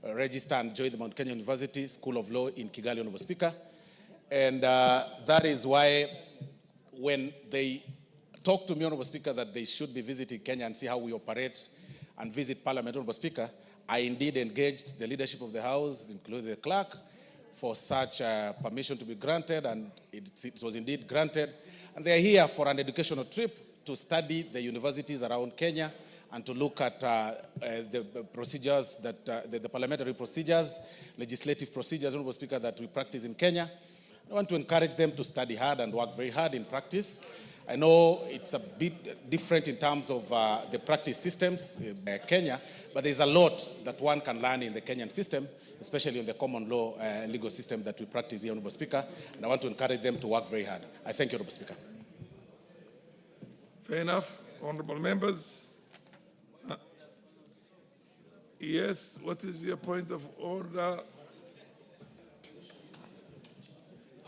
register and join the Mount Kenya University School of Law in Kigali, Honorable Speaker. And that is why when they talked to me, Honorable Speaker, that they should be visiting Kenya and see how we operate and visit Parliament, Honorable Speaker, I indeed engaged the leadership of the House, including the clerk, for such permission to be granted, and it was indeed granted. And they are here for an educational trip to study the universities around Kenya and to look at the procedures, that the parliamentary procedures, legislative procedures, Honorable Speaker, that we practice in Kenya. I want to encourage them to study hard and work very hard in practice. I know it's a bit different in terms of the practice systems in Kenya, but there's a lot that one can learn in the Kenyan system, especially in the common law legal system that we practice here, Honorable Speaker, and I want to encourage them to work very hard. I thank you, Honorable Speaker. Fair enough. Honorable members. Yes, what is your point of order?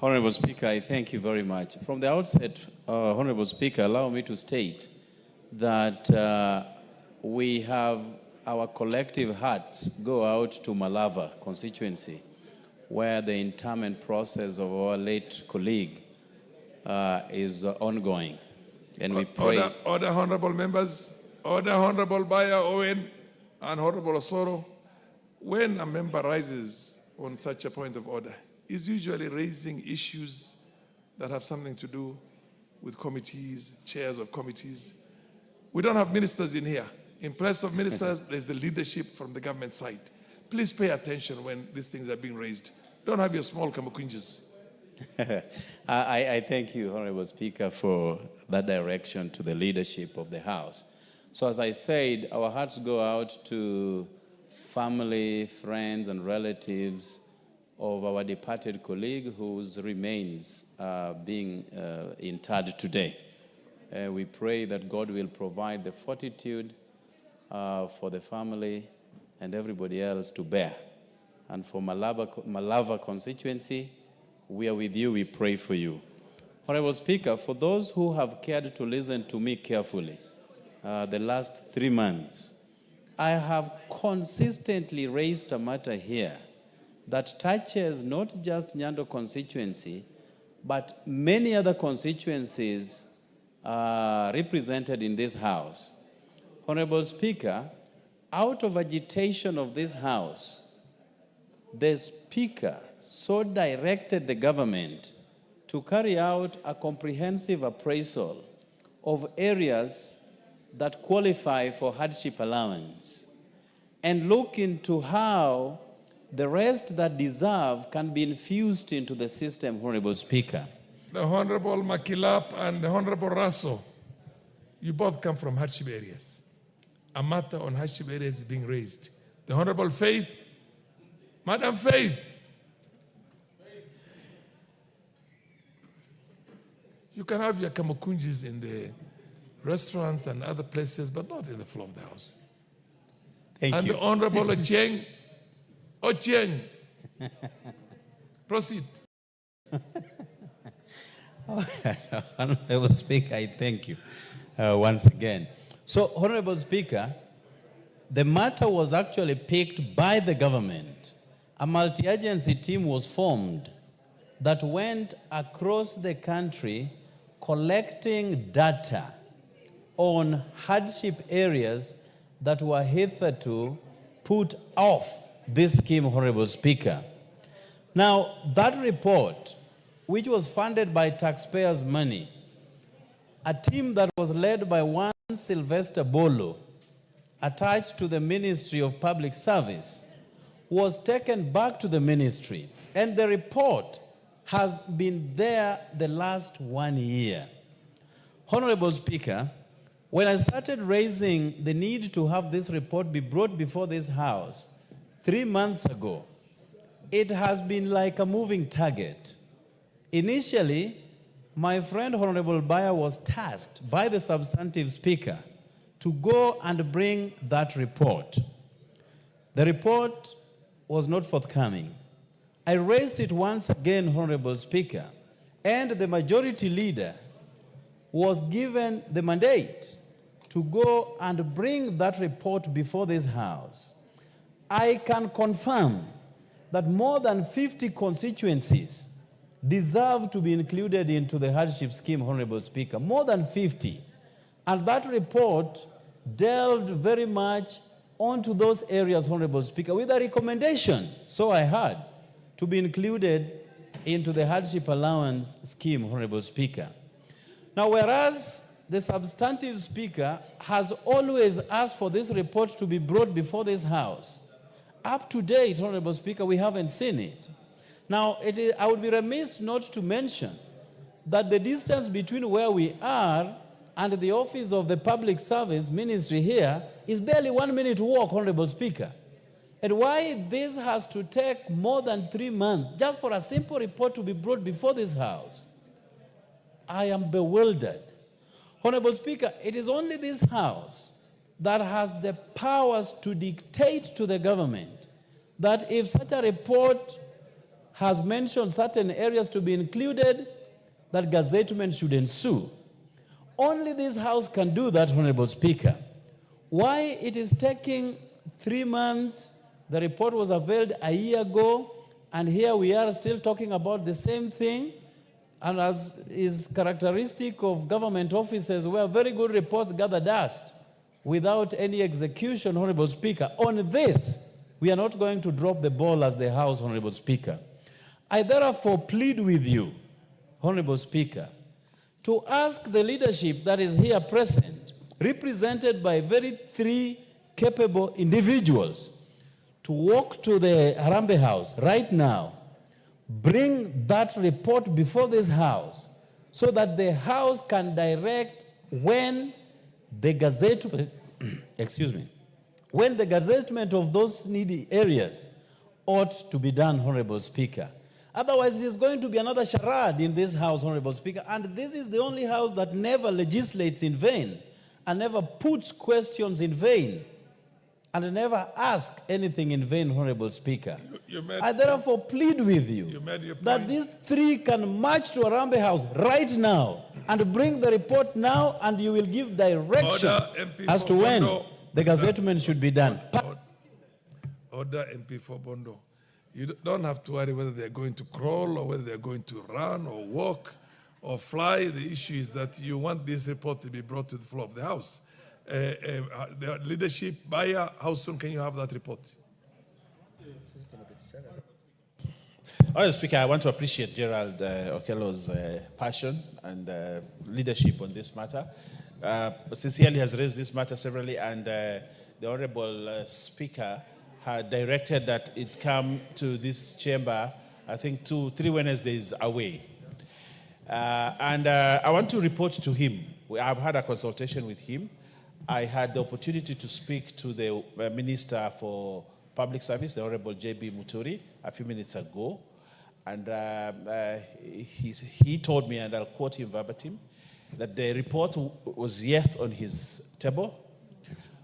Honorable Speaker, I thank you very much. From the outset, Honorable Speaker, allow me to state that we have our collective hearts go out to Malava Constituency, where the interment process of our late colleague is ongoing. And we pray... Order, honorable members. Order, Honorable Baya Owen and Honorable Osoro. When a member rises on such a point of order, is usually raising issues that have something to do with committees, chairs of committees. We don't have ministers in here. In place of ministers, there's the leadership from the government side. Please pay attention when these things are being raised. Don't have your small kamakunjas. I thank you, Honorable Speaker, for that direction to the leadership of the House. So as I said, our hearts go out to family, friends, and relatives of our departed colleague whose remains are being interred today. We pray that God will provide the fortitude for the family and everybody else to bear. And for Malava Constituency, we are with you, we pray for you. Honorable Speaker, for those who have cared to listen to me carefully the last 3 months, I have consistently raised a matter here that touches not just Nyando constituency, but many other constituencies represented in this House. Honorable Speaker, out of agitation of this House, the Speaker so directed the government to carry out a comprehensive appraisal of areas that qualify for hardship allowance and look into how the rest that deserve can be infused into the system, Honorable Speaker. The Honorable Makilap and the Honorable Raso, you both come from hardship areas. A matter on hardship areas is being raised. The Honorable Faith, Madam Faith. You can have your kamakunjis in the restaurants and other places, but not in the floor of the House. Thank you. And the Honorable Ochieng. Ochieng. Proceed. Honorable Speaker, I thank you once again. So, Honorable Speaker, the matter was actually picked by the government. A multi-agency team was formed that went across the country collecting data on hardship areas that were hitherto put off this scheme, Honorable Speaker. Now, that report, which was funded by taxpayers' money, a team that was led by one Sylvester Bolo, attached to the Ministry of Public Service, was taken back to the ministry, and the report has been there the last 1 year. Honorable Speaker, when I started raising the need to have this report be brought before this House 3 months ago, it has been like a moving target. Initially, my friend Honorable Baya was tasked by the substantive speaker to go and bring that report. The report was not forthcoming. I raised it once again, Honorable Speaker, and the majority leader was given the mandate to go and bring that report before this House. I can confirm that more than 50 constituencies deserve to be included into the hardship scheme, Honorable Speaker, more than 50. And that report delved very much onto those areas, Honorable Speaker, with a recommendation, so I heard, to be included into the hardship allowance scheme, Honorable Speaker. Now, whereas the substantive speaker has always asked for this report to be brought before this House, up to date, Honorable Speaker, we haven't seen it. Now, I would be remiss not to mention that the distance between where we are and the office of the Public Service Ministry here is barely 1 minute walk, Honorable Speaker. And why this has to take more than 3 months just for a simple report to be brought before this House, I am bewildered. Honorable Speaker, it is only this House that has the powers to dictate to the government that if such a report has mentioned certain areas to be included, that gazettement should ensue. Only this House can do that, Honorable Speaker. Why it is taking 3 months, the report was unveiled a year ago, and here we are still talking about the same thing, and as is characteristic of government offices where very good reports gather dust without any execution, Honorable Speaker. On this, we are not going to drop the ball as the House, Honorable Speaker. I therefore plead with you, Honorable Speaker, to ask the leadership that is here present, represented by very 3 capable individuals, to walk to the Harambee House right now, bring that report before this House, so that the House can direct when the gazettement, when the gazettement of those needy areas ought to be done, Honorable Speaker. Otherwise, it is going to be another charade in this House, Honorable Speaker, and this is the only House that never legislates in vain and never puts questions in vain and never asks anything in vain, Honorable Speaker. I therefore plead with you that these 3 can march to Harambee House right now and bring the report now, and you will give direction as to when the gazettement should be done. Order MP for Bondo. You don't have to worry whether they're going to crawl or whether they're going to run or walk or fly. The issue is that you want this report to be brought to the floor of the House. The leadership buyer, how soon can you have that report? Mr. Speaker, I want to appreciate Gerald Okello's passion and leadership on this matter. Sincerely has raised this matter severally, and the Honorable Speaker had directed that it come to this chamber, I think 2-3 Wednesdays away. I want to report to him. I've had a consultation with him. I had the opportunity to speak to the Minister for Public Service, the Honorable J.B. Muturi, a few minutes ago. And he told me, and I'll quote him verbatim, that the report was yes on his table,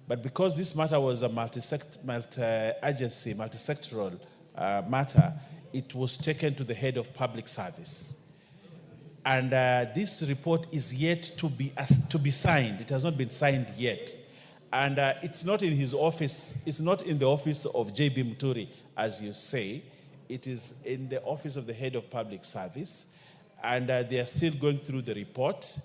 but because this matter was a multi-agency, multi-sectoral matter, it was taken to the head of public service. And this report is yet to be signed. It has not been signed yet. And it's not in his office. It's not in the office of J.B. Muturi, as you say. It is in the office of the head of public service. And they are still going through the report.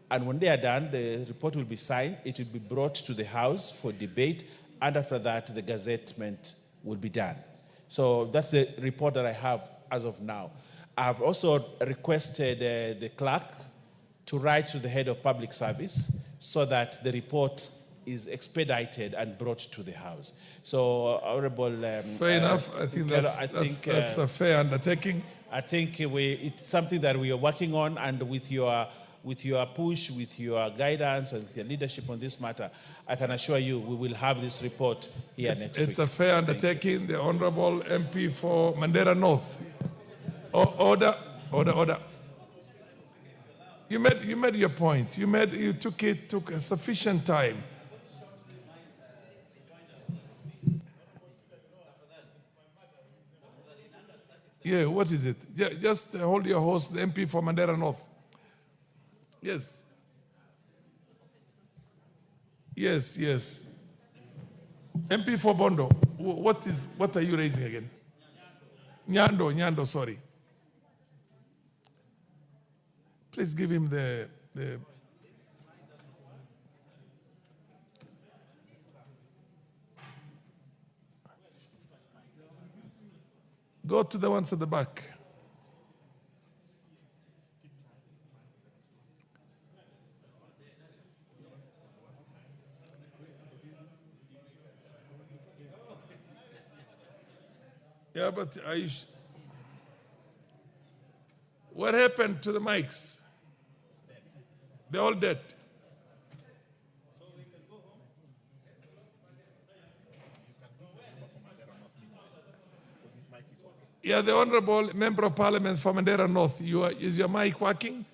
And when they are done, the report will be signed. It will be brought to the House for debate. And after that, the gazettement will be done. So that's the report that I have as of now. I've also requested the clerk to write to the head of public service so that the report is expedited and brought to the House. So, Honorable... fair enough. I think that's a fair undertaking. I think it's something that we are working on, and with your push, with your guidance, and with your leadership on this matter, I can assure you we will have this report here next week. It's a fair undertaking. The Honorable MP for Mandera North. Order. You made your point. You took a sufficient time. Yeah, what is it? Yeah, just hold your horse, the MP for Mandera North. Yes. Yes. MP for Bondo. What are you raising again? Nyando, sorry. Please give him the go to the ones at the back. Yeah, but What happened to the mics? They're all dead. Yeah, the Honorable Member of Parliament from Mandera North. Is your mic working?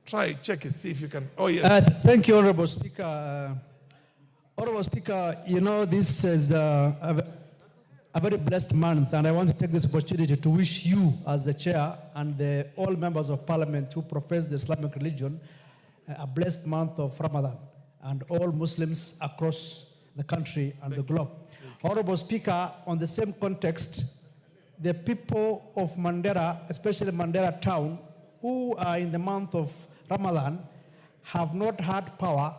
Try, check it, see if you can. Oh, yes. Thank you, Honorable Speaker. Honorable Speaker, you know, this is a very blessed month, and I want to take this opportunity to wish you, as the chair, and all members of Parliament who profess the Islamic religion, a blessed month of Ramadan, and all Muslims across the country and the globe. Honorable Speaker, on the same context, the people of Mandera, especially Mandera town, who are in the month of Ramadan, have not had power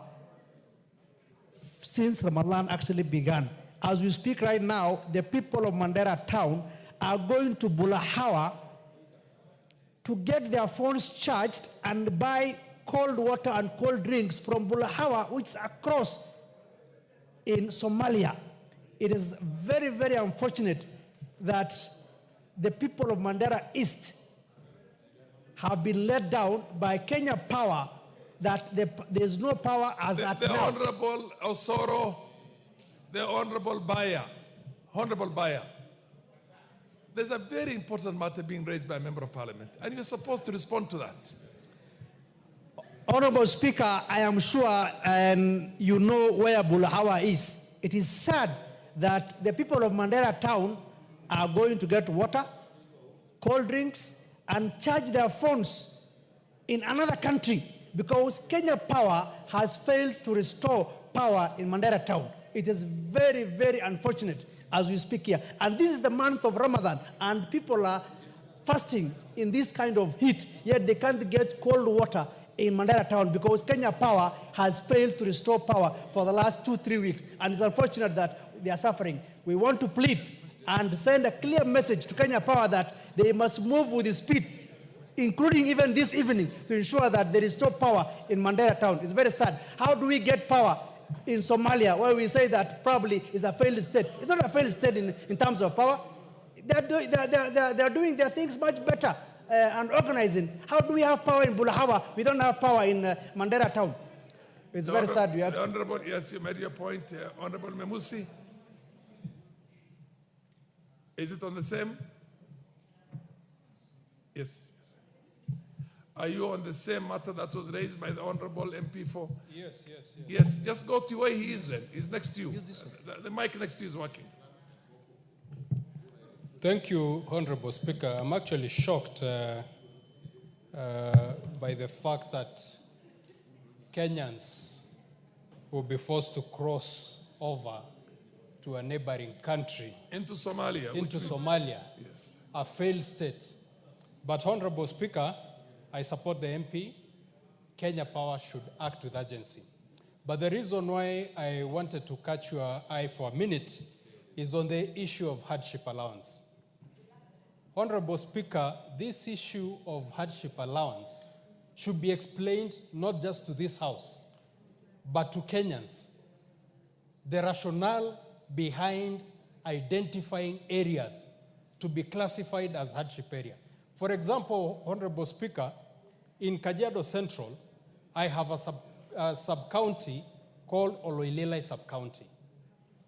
since Ramadan actually began. As we speak right now, the people of Mandera town are going to Bulahawa to get their phones charged and buy cold water and cold drinks from Bulahawa, which is across in Somalia. It is very, very unfortunate that the people of Mandera East have been let down by Kenya Power, that there's no power as at now. The Honorable Osoro, the Honorable Bayer, there's a very important matter being raised by a Member of Parliament, and you're supposed to respond to that. Honorable Speaker, I am sure you know where Bulahawa is. It is sad that the people of Mandera town are going to get water, cold drinks, and charge their phones in another country because Kenya Power has failed to restore power in Mandera town. It is very, very unfortunate as we speak here. And this is the month of Ramadan, and people are fasting in this kind of heat, yet they can't get cold water in Mandera town because Kenya Power has failed to restore power for the last 2-3 weeks. And it's unfortunate that they are suffering. We want to plead and send a clear message to Kenya Power that they must move with speed, including even this evening, to ensure that there is no power in Mandera town. It's very sad. How do we get power in Somalia, where we say that probably is a failed state? It's not a failed state in terms of power. They're doing their things much better and organizing. How do we have power in Bulahawa? We don't have power in Mandera town. It's very sad. You Honorable, yes, you made your point. Honorable Memusi, is it on the same? Yes. Are you on the same matter that was raised by the Honorable MP for? Yes. Yes, just go to where he is then. He's next to you. The mic next to you is working. Thank you, Honorable Speaker. I'm actually shocked by the fact that Kenyans will be forced to cross over to a neighboring country. Into Somalia. Yes. A failed state. But Honorable Speaker, I support the MP. Kenya Power should act with urgency. But the reason why I wanted to catch your eye for a minute is on the issue of hardship allowance. Honorable Speaker, this issue of hardship allowance should be explained not just to this House, but to Kenyans. The rationale behind identifying areas to be classified as hardship area. For example, Honorable Speaker, in Kajiado Central, I have a sub-county called Oloilelai sub-county.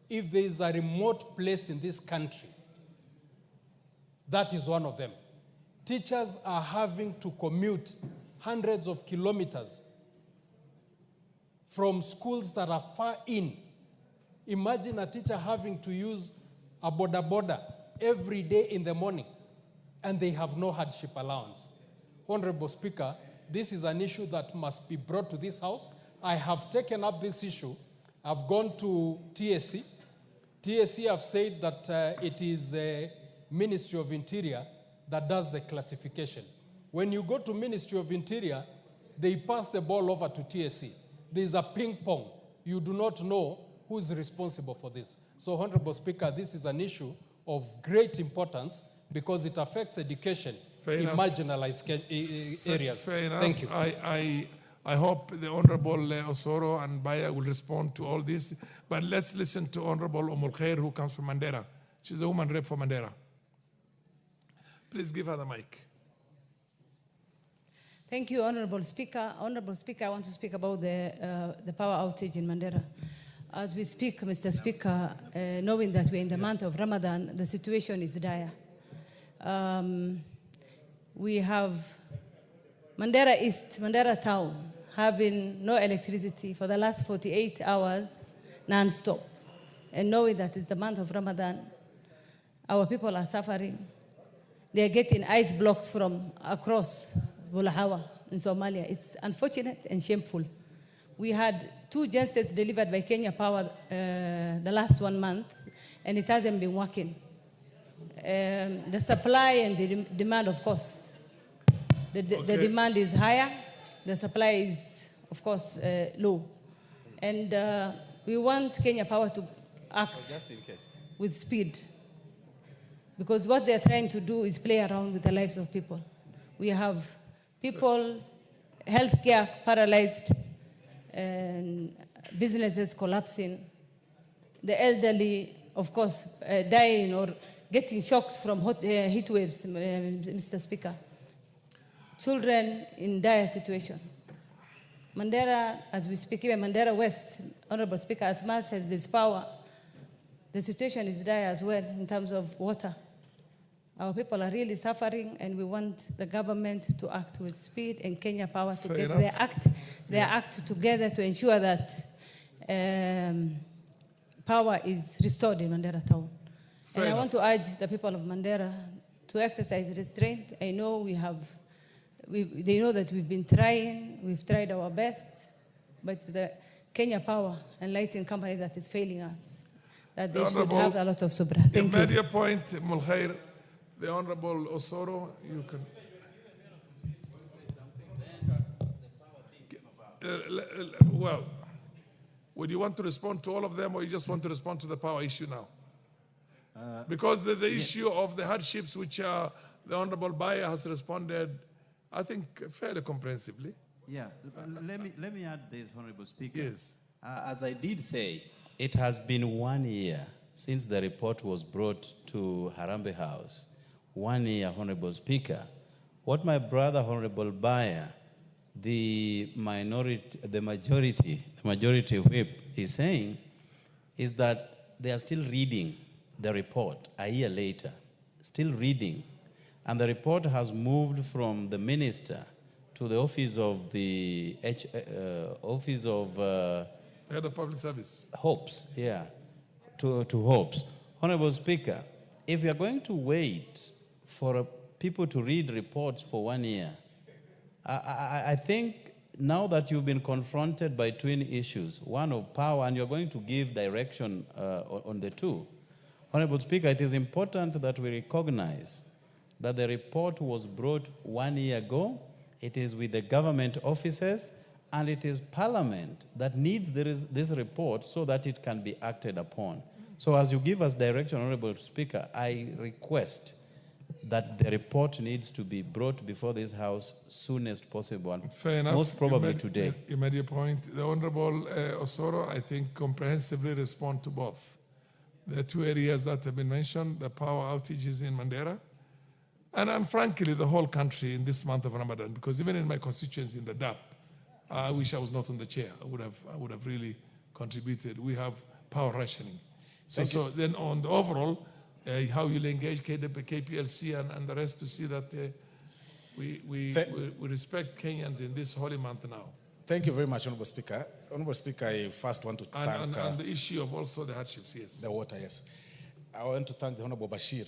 If there is a remote place in this country, that is one of them. Teachers are having to commute hundreds of kilometers from schools that are far in. Imagine a teacher having to use a boda every day in the morning, and they have no hardship allowance. Honorable Speaker, this is an issue that must be brought to this House. I have taken up this issue. I've gone to TSC. TSC have said that it is a Ministry of Interior that does the classification. When you go to Ministry of Interior, they pass the ball over to TSC. There's a ping pong. You do not know who's responsible for this. So, Honorable Speaker, this is an issue of great importance because it affects education in marginalized areas. Fair enough. Thank you. I hope the Honorable Osoro and Baya will respond to all this. But let's listen to Honorable Omulkhair, who comes from Mandera. She's a woman rep for Mandera. Please give her the mic. Thank you, Honorable Speaker. Honorable Speaker, I want to speak about the power outage in Mandera. As we speak, Mr. Speaker, knowing that we're in the month of Ramadan, the situation is dire. We have Mandera East, Mandera Town, having no electricity for the last 48 hours, non-stop. And knowing that it's the month of Ramadan, our people are suffering. They're getting ice blocks from across Bulahawa in Somalia. It's unfortunate and shameful. We had 2 gensets delivered by Kenya Power the last 1 month, and it hasn't been working. The supply and the demand, of course. The demand is higher, the supply is, of course, low. And we want Kenya Power to act with speed, because what they're trying to do is play around with the lives of people. We have people, healthcare paralyzed, and businesses collapsing, the elderly, of course, dying or getting shocks from heat waves, Mr. Speaker. Children in dire situation. Mandera, as we speak, even Mandera West, Honorable Speaker, as much as there's power, the situation is dire as well in terms of water. Our people are really suffering, and we want the government to act with speed and Kenya Power to get their act together to ensure that power is restored in Mandera town. And I want to urge the people of Mandera to exercise restraint. I know they know that we've been trying, we've tried our best, but the Kenya Power and Lighting Company that is failing us, that they should have a lot of subra. Thank you. You made your point, Mulkhair. The Honorable Osoro, you can. Well, would you want to respond to all of them, or you just want to respond to the power issue now? Because the issue of the hardships, which the Honorable Bayer has responded, I think, fairly comprehensively. Yeah, let me add this, Honorable Speaker. Yes. As I did say, it has been 1 year since the report was brought to Harambee House. 1 year, Honorable Speaker. What my brother, Honorable Bayer, the majority whip is saying is that they are still reading the report a year later, still reading. And the report has moved from the minister to the office of the Head of Public Service. Hopes, yeah, to Hopes. Honorable Speaker, if you're going to wait for people to read reports for 1 year, I think now that you've been confronted by twin issues, one of power, and you're going to give direction on the two, Honorable Speaker, it is important that we recognize that the report was brought 1 year ago. It is with the government offices, and it is Parliament that needs this report so that it can be acted upon. So as you give us direction, Honorable Speaker, I request that the report needs to be brought before this House soonest possible, and fair enough. most probably today. You made your point. The Honorable Osoro, I think, comprehensively respond to both. The 2 areas that have been mentioned, the power outages in Mandera, and frankly, the whole country in this month of Ramadan, because even in my constituency in the DAP, I wish I was not on the chair. I would have really contributed. We have power rationing. So then on the overall, how you'll engage KPLC and the rest to see that we respect Kenyans in this holy month now. Thank you very much, Honorable Speaker. Honorable Speaker, I first want to thank... And the issue of also the hardships, yes. The water, yes. I want to thank the Honorable Bashir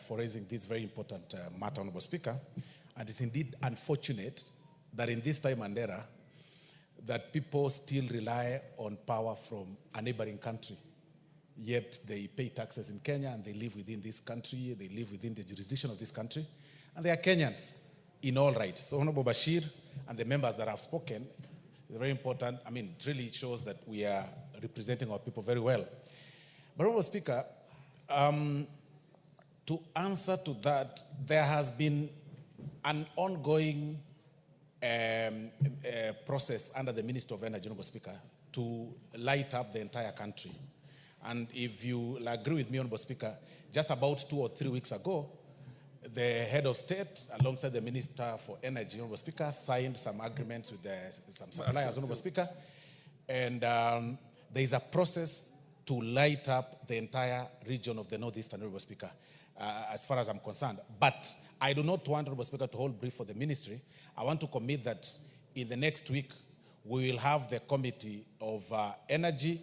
for raising this very important matter, Honorable Speaker. And it's indeed unfortunate that in this time and era, that people still rely on power from a neighboring country. Yet they pay taxes in Kenya, and they live within this country, they live within the jurisdiction of this country, and they are Kenyans in all rights. So Honorable Bashir and the members that have spoken, very important. I mean, it really shows that we are representing our people very well. But Honorable Speaker, to answer to that, there has been an ongoing process under the Minister of Energy, Honorable Speaker, to light up the entire country. And if you agree with me, Honorable Speaker, just about 2 or 3 weeks ago, the head of state, alongside the Minister for Energy, Honorable Speaker, signed some agreements with some suppliers, Honorable Speaker. And there is a process to light up the entire region of the Northeastern, Honorable Speaker, as far as I'm concerned. But I do not want, Honorable Speaker, to hold brief for the ministry. I want to commit that in the next week, we will have the Committee of Energy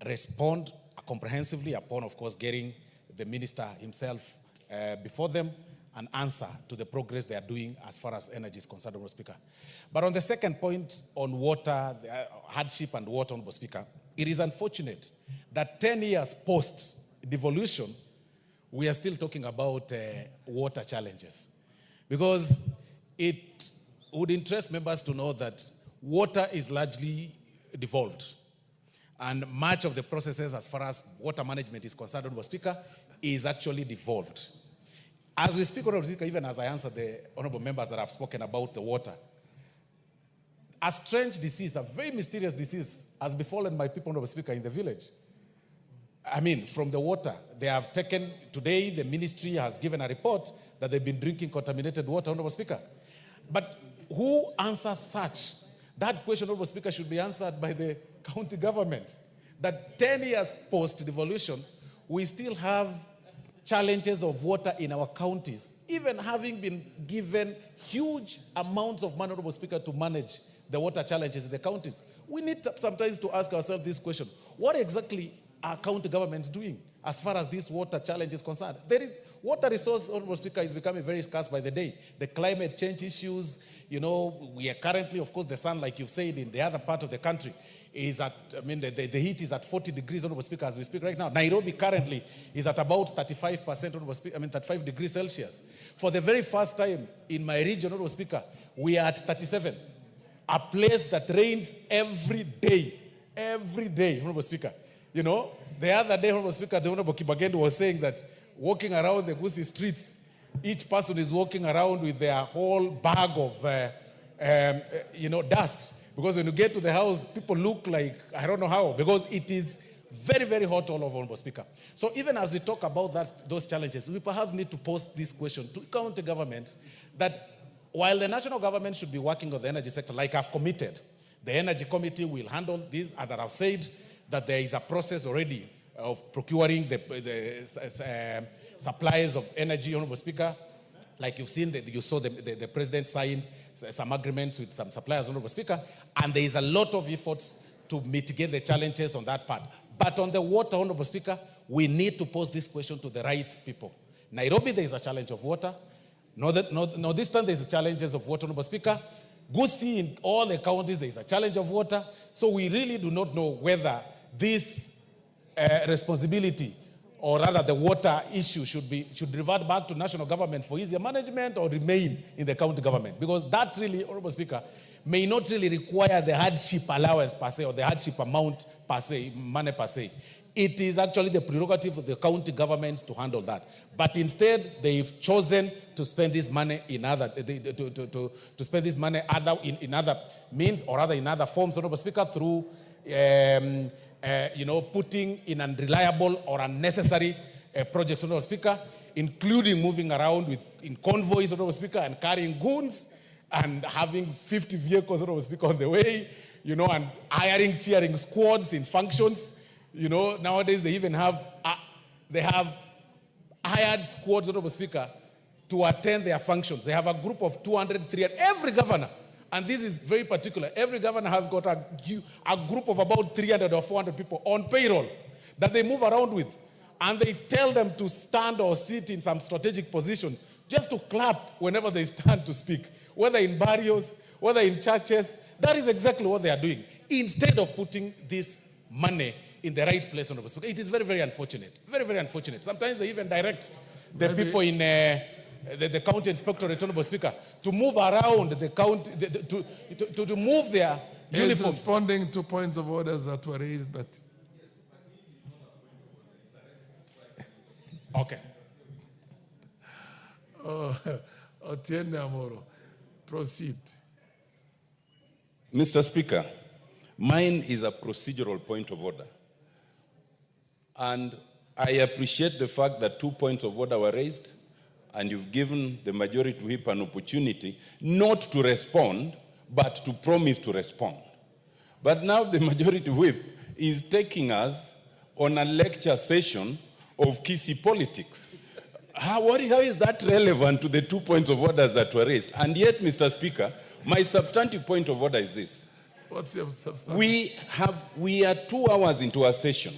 respond comprehensively upon, of course, getting the minister himself before them and answer to the progress they are doing as far as energy is concerned, Honorable Speaker. But on the second point on water, the hardship and water, Honorable Speaker, it is unfortunate that 10 years post-devolution, we are still talking about water challenges. Because it would interest members to know that water is largely devolved. And much of the processes as far as water management is concerned, Honorable Speaker, is actually devolved. As we speak, Honorable Speaker, even as I answer the honorable members that have spoken about the water, a strange disease, a very mysterious disease, has befallen my people, Honorable Speaker, in the village. I mean, from the water. They have taken, today the ministry has given a report that they've been drinking contaminated water, Honorable Speaker. But who answers such? That question, Honorable Speaker, should be answered by the county government. That 10 years post-devolution, we still have challenges of water in our counties, even having been given huge amounts of money, Honorable Speaker, to manage the water challenges in the counties. We need sometimes to ask ourselves this question: what exactly are county governments doing as far as this water challenge is concerned? There is water resource, Honorable Speaker, is becoming very scarce by the day. The climate change issues, you know, we are currently, of course, the sun, like you've said, in the other part of the country is at, I mean, the heat is at 40 degrees, Honorable Speaker, as we speak right now. Nairobi currently is at about 35%, Honorable Speaker, 35 degrees Celsius. For the very first time in my region, Honorable Speaker, we are at 37. A place that rains every day, Honorable Speaker. You know, the other day, Honorable Speaker, the Honorable Kibagendo was saying that walking around the Gusii streets, each person is walking around with their whole bag of, you know, dust. Because when you get to the house, people look like, I don't know how, because it is very, very hot all over, Honorable Speaker. So even as we talk about those challenges, we perhaps need to pose this question to county governments, that while the national government should be working on the energy sector, like I've committed, the Energy Committee will handle this, and that I've said that there is a process already of procuring the supplies of energy, Honorable Speaker. Like you've seen, you saw the President sign some agreements with some suppliers, Honorable Speaker, and there is a lot of efforts to mitigate the challenges on that part. But on the water, Honorable Speaker, we need to pose this question to the right people. Nairobi, there is a challenge of water. Northeastern, there is challenges of water, Honorable Speaker. Gusii, in all the counties, there is a challenge of water. So we really do not know whether this responsibility, or rather the water issue, should revert back to national government for easier management or remain in the county government. Because that really, Honorable Speaker, may not really require the hardship allowance per se, or the hardship amount per se, money per se. It is actually the prerogative of the county governments to handle that. But instead, they've chosen to spend this money in other, to spend this money in other means, or rather in other forms, Honorable Speaker, through you know, putting in unreliable or unnecessary projects, Honorable Speaker, including moving around in convoys, Honorable Speaker, and carrying goons, and having 50 vehicles, Honorable Speaker, on the way, you know, and hiring cheering squads in functions. You know, nowadays they even have, hired squads, Honorable Speaker, to attend their functions. They have a group of 200, 300, every governor. And this is very particular. Every governor has got a group of about 300 or 400 people on payroll that they move around with. And they tell them to stand or sit in some strategic position just to clap whenever they stand to speak, whether in barrios, whether in churches. That is exactly what they are doing, instead of putting this money in the right place, Honorable Speaker. It is very, very unfortunate. Very, very unfortunate. Sometimes they even direct the people in the county inspectorate, Honorable Speaker, to move around the county, to move their uniforms. Responding to points of orders that were raised, but... Okay. Otiende Amoro, proceed. Mr. Speaker, mine is a procedural point of order. And I appreciate the fact that 2 points of order were raised, and you've given the majority whip an opportunity not to respond, but to promise to respond. But now the majority whip is taking us on a lecture session of Kisii politics. How is that relevant to the 2 points of orders that were raised? And yet, Mr. Speaker, my substantive point of order is this. What's your substantive? We are 2 hours into a session.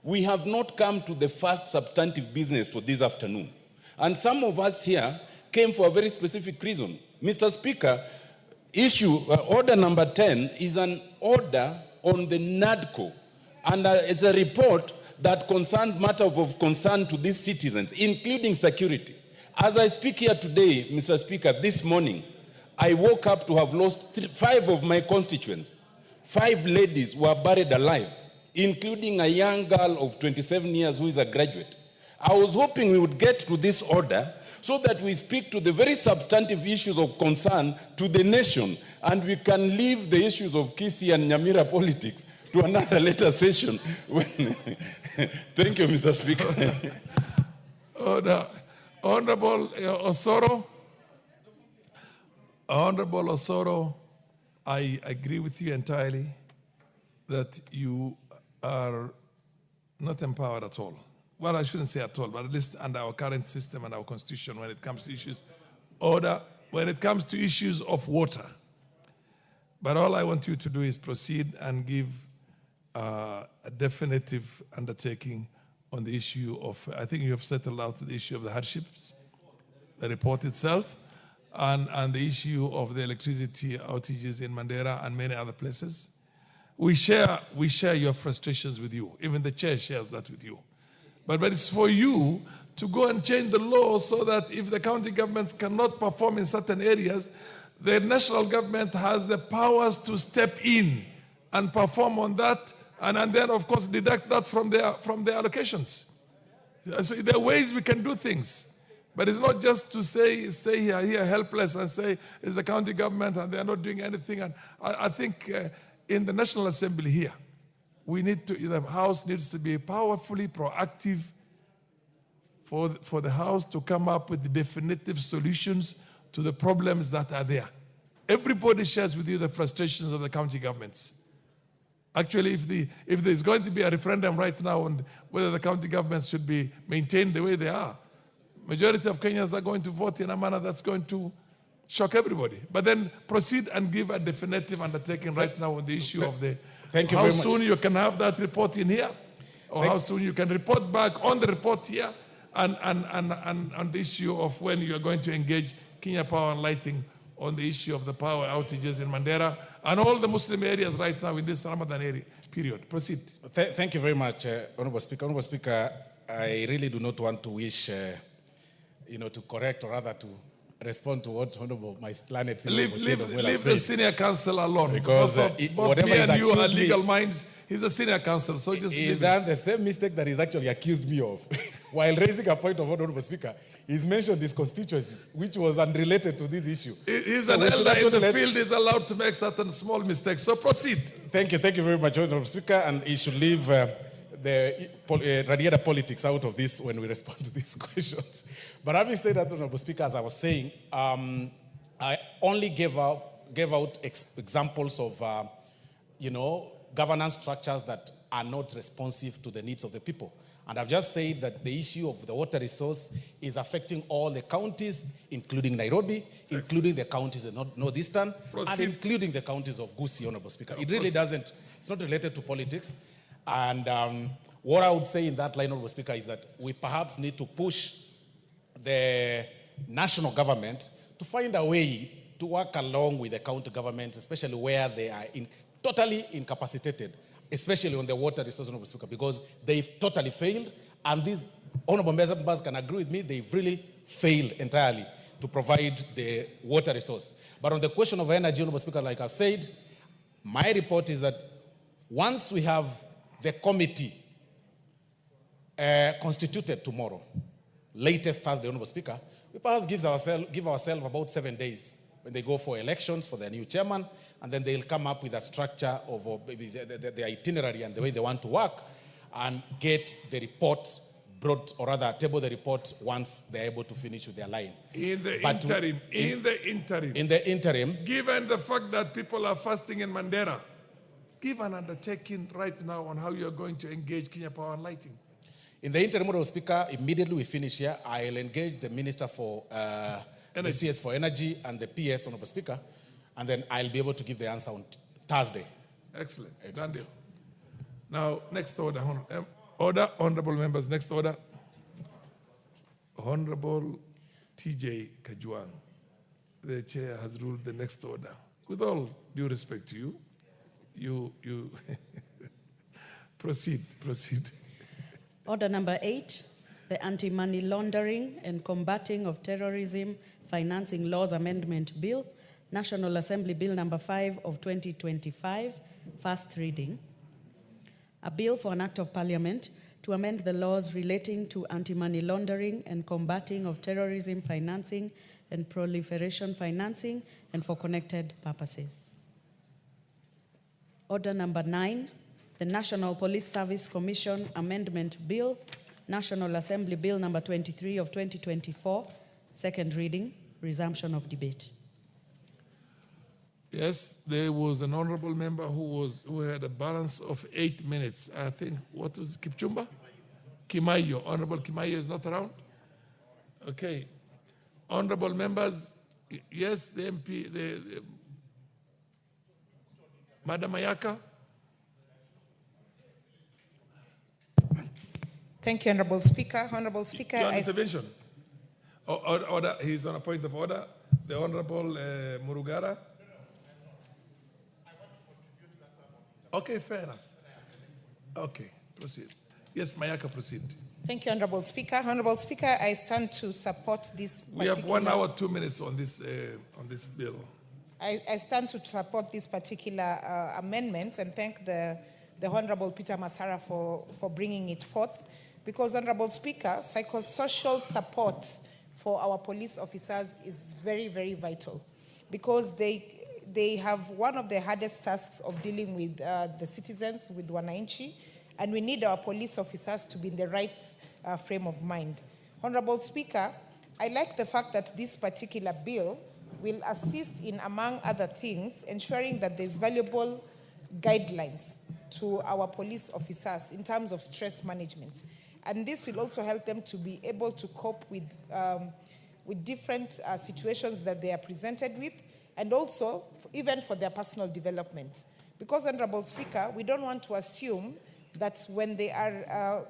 We have not come to the first substantive business for this afternoon. And some of us here came for a very specific reason. Mr. Speaker, order number 10 is an order on the NADCO. And it's a report that concerns matters of concern to these citizens, including security. As I speak here today, Mr. Speaker, this morning, I woke up to have lost 5 of my constituents. 5 ladies were buried alive, including a young girl of 27 years who is a graduate. I was hoping we would get to this order so that we speak to the very substantive issues of concern to the nation, and we can leave the issues of Kisii and Nyamira politics to another later session. Thank you, Mr. Speaker. Honorable Osoro. Honorable Osoro, I agree with you entirely that you are not empowered at all. Well, I shouldn't say at all, but at least under our current system and our constitution when it comes to issues, when it comes to issues of water. But all I want you to do is proceed and give a definitive undertaking on the issue of, I think you have settled out the issue of the hardships, the report itself, and the issue of the electricity outages in Mandera and many other places. We share your frustrations with you. Even the chair shares that with you. But it's for you to go and change the law so that if the county governments cannot perform in certain areas, the national government has the powers to step in and perform on that, and then, of course, deduct that from their allocations. So there are ways we can do things. But it's not just to stay here helpless and say it's the county government and they're not doing anything. And I think in the National Assembly here, the House needs to be powerfully proactive for the House to come up with the definitive solutions to the problems that are there. Everybody shares with you the frustrations of the county governments. Actually, if there's going to be a referendum right now on whether the county governments should be maintained the way they are, majority of Kenyans are going to vote in a manner that's going to shock everybody. But then proceed and give a definitive undertaking right now on the issue of how soon you can have that report in here, or how soon you can report back on the report here, and the issue of when you are going to engage Kenya Power and Lighting on the issue of the power outages in Mandera and all the Muslim areas right now in this Ramadan period. Proceed. Thank you very much, Honorable Speaker. Honorable Speaker, I really do not want to wish, to correct or rather to respond to what Honorable my learned leave the senior counsel alone. Because both me and you are legal minds. He's a senior counsel, so just leave He's done the same mistake that he's actually accused me of. While raising a point of order, Honorable Speaker, he's mentioned his constituency, which was unrelated to this issue. He's an elder in the field, is allowed to make certain small mistakes. So proceed. Thank you very much, Honorable Speaker, and he should leave the radiator politics out of this when we respond to these questions. But having said that, Honorable Speaker, as I was saying, I only gave out examples of, governance structures that are not responsive to the needs of the people. And I've just said that the issue of the water resource is affecting all the counties, including Nairobi, including the counties in Northeastern, and including the counties of Gusii, Honorable Speaker. It really doesn't, it's not related to politics. And what I would say in that line, Honorable Speaker, is that we perhaps need to push the national government to find a way to work along with the county governments, especially where they are totally incapacitated, especially on the water resource, Honorable Speaker, because they've totally failed, and these honorable members can agree with me, they've really failed entirely to provide the water resource. But on the question of energy, Honorable Speaker, like I've said, my report is that once we have the committee constituted tomorrow, latest Thursday, Honorable Speaker, we perhaps give ourselves about 7 days when they go for elections for their new chairman, and then they'll come up with a structure of maybe the itinerary and the way they want to work, and get the report brought, or rather table the report once they're able to finish with their line. In the But interim, in the interim, given the fact that people are fasting in Mandera, give an undertaking right now on how you are going to engage Kenya Power and Lighting. In the interim, Honorable Speaker, immediately we finish here, I'll engage the Minister for the CS for Energy and the PS, Honorable Speaker, and then I'll be able to give the answer on Thursday. Excellent. Done deal. Now, next order. Honorable members, next order. Honorable TJ Kajuang, the chair has ruled the next order. With all due respect to you, you proceed. Order number 8, the Anti-Money Laundering and Combating of Terrorism Financing Laws Amendment Bill, National Assembly Bill number 5 of 2025, first reading. A bill for an act of parliament to amend the laws relating to anti-money laundering and combating of terrorism financing and proliferation financing and for connected purposes. Order number 9, the National Police Service Commission Amendment Bill, National Assembly Bill number 23 of 2024, second reading, resumption of debate. Yes, there was an honorable member who had a balance of 8 minutes. I think, what was Kipchumba? Kimayo. Honorable Kimayo is not around? Okay. Honorable members, yes, the MP, Madam Mayaka. Thank you, Honorable Speaker. Honorable Speaker, Your intervention. Order. He's on a point of order. The Honorable Murugara. Okay, fair enough. Okay, proceed. Yes, Mayaka, proceed. Thank you, Honorable Speaker. Honorable Speaker, I stand to support this particular... We have 1 hour, 2 minutes on this bill. I stand to support this particular amendments and thank the Honorable Peter Masara for bringing it forth. Because, Honorable Speaker, psychosocial support for our police officers is very, very vital. Because they have one of the hardest tasks of dealing with the citizens, with wananchi, and we need our police officers to be in the right frame of mind. Honorable Speaker, I like the fact that this particular bill will assist in, among other things, ensuring that there's valuable guidelines to our police officers in terms of stress management. And this will also help them to be able to cope with different situations that they are presented with, and also even for their personal development. Because, Honorable Speaker, we don't want to assume that when they are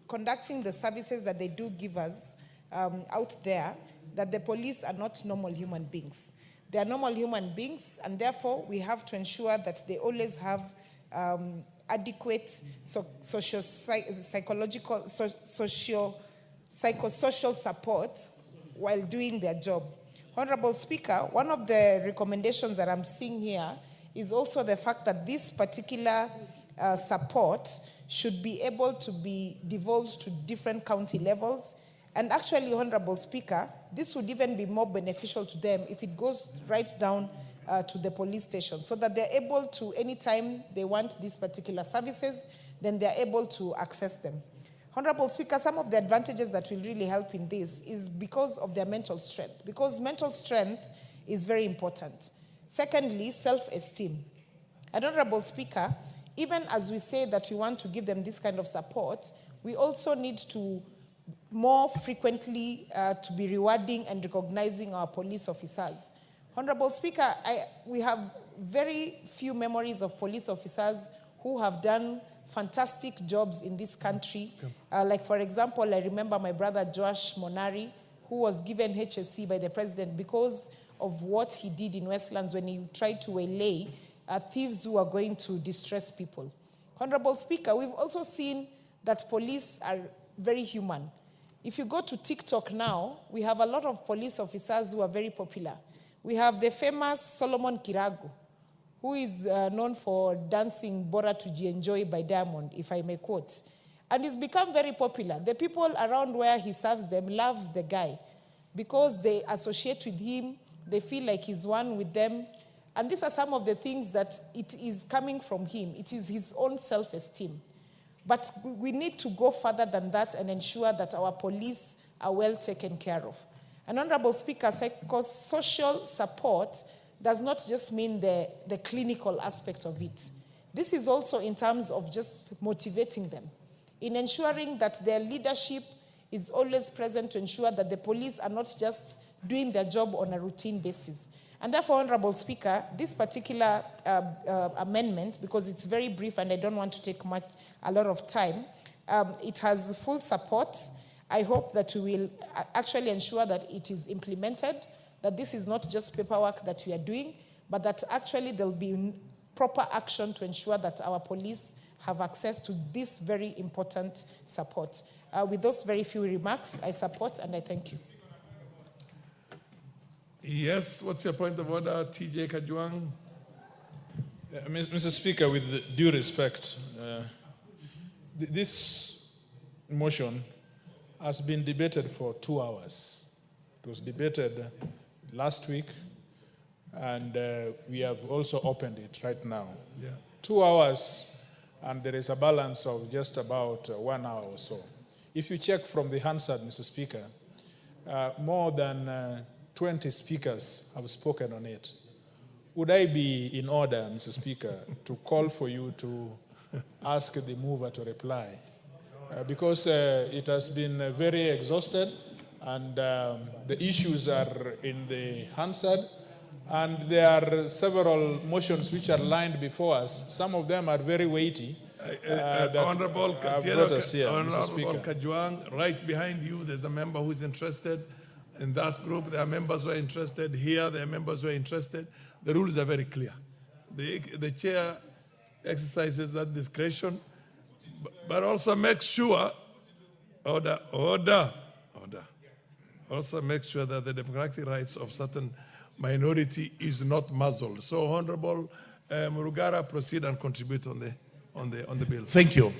conducting the services that they do give us out there, that the police are not normal human beings. They are normal human beings, and therefore we have to ensure that they always have adequate psychosocial support while doing their job. Honorable Speaker, one of the recommendations that I'm seeing here is also the fact that this particular support should be able to be divulged to different county levels. And actually, Honorable Speaker, this would even be more beneficial to them if it goes right down to the police station, so that they're able to, anytime they want these particular services, then they're able to access them. Honorable Speaker, some of the advantages that will really help in this is because of their mental strength, because mental strength is very important. Secondly, self-esteem. And Honorable Speaker, even as we say that we want to give them this kind of support, we also need to more frequently to be rewarding and recognizing our police officers. Honorable Speaker, we have very few memories of police officers who have done fantastic jobs in this country. Like, for example, I remember my brother Joash Monari, who was given HSC by the president because of what he did in Westlands when he tried to waylay thieves who are going to distress people. Honorable Speaker, we've also seen that police are very human. If you go to TikTok now, we have a lot of police officers who are very popular. We have the famous Solomon Kirago, who is known for dancing Bora to Enjoy by Diamond, if I may quote. And he's become very popular. The people around where he serves them love the guy because they associate with him, they feel like he's one with them. And these are some of the things that it is coming from him. It is his own self-esteem. But we need to go further than that and ensure that our police are well taken care of. And Honorable Speaker, psychosocial support does not just mean the clinical aspect of it. This is also in terms of just motivating them, in ensuring that their leadership is always present to ensure that the police are not just doing their job on a routine basis. And therefore, Honorable Speaker, this particular amendment, because it's very brief and I don't want to take a lot of time, it has full support. I hope that we will actually ensure that it is implemented, that this is not just paperwork that we are doing, but that actually there will be proper action to ensure that our police have access to this very important support. With those very few remarks, I support and I thank you. Yes, what's your point of order, TJ Kajwang? Mr. Speaker, with due respect, this motion has been debated for 2 hours. It was debated last week, and we have also opened it right now. Yeah. 2 hours, and there is a balance of just about 1 hour or so. If you check from the Hansard, Mr. Speaker, more than 20 speakers have spoken on it. Would I be in order, Mr. Speaker, to call for you to ask the mover to reply? Because it has been very exhausted, and the issues are in the Hansard, and there are several motions which are lined before us. Some of them are very weighty. Honorable Honorable Kajwang, right behind you, there's a member who's interested. In that group, there are members who are interested. Here, there are members who are interested. The rules are very clear. The chair exercises that discretion, but also make sure, order. Also make sure that the democratic rights of certain minority is not muzzled. So, Honorable Murugara, proceed and contribute on the bill. Thank you.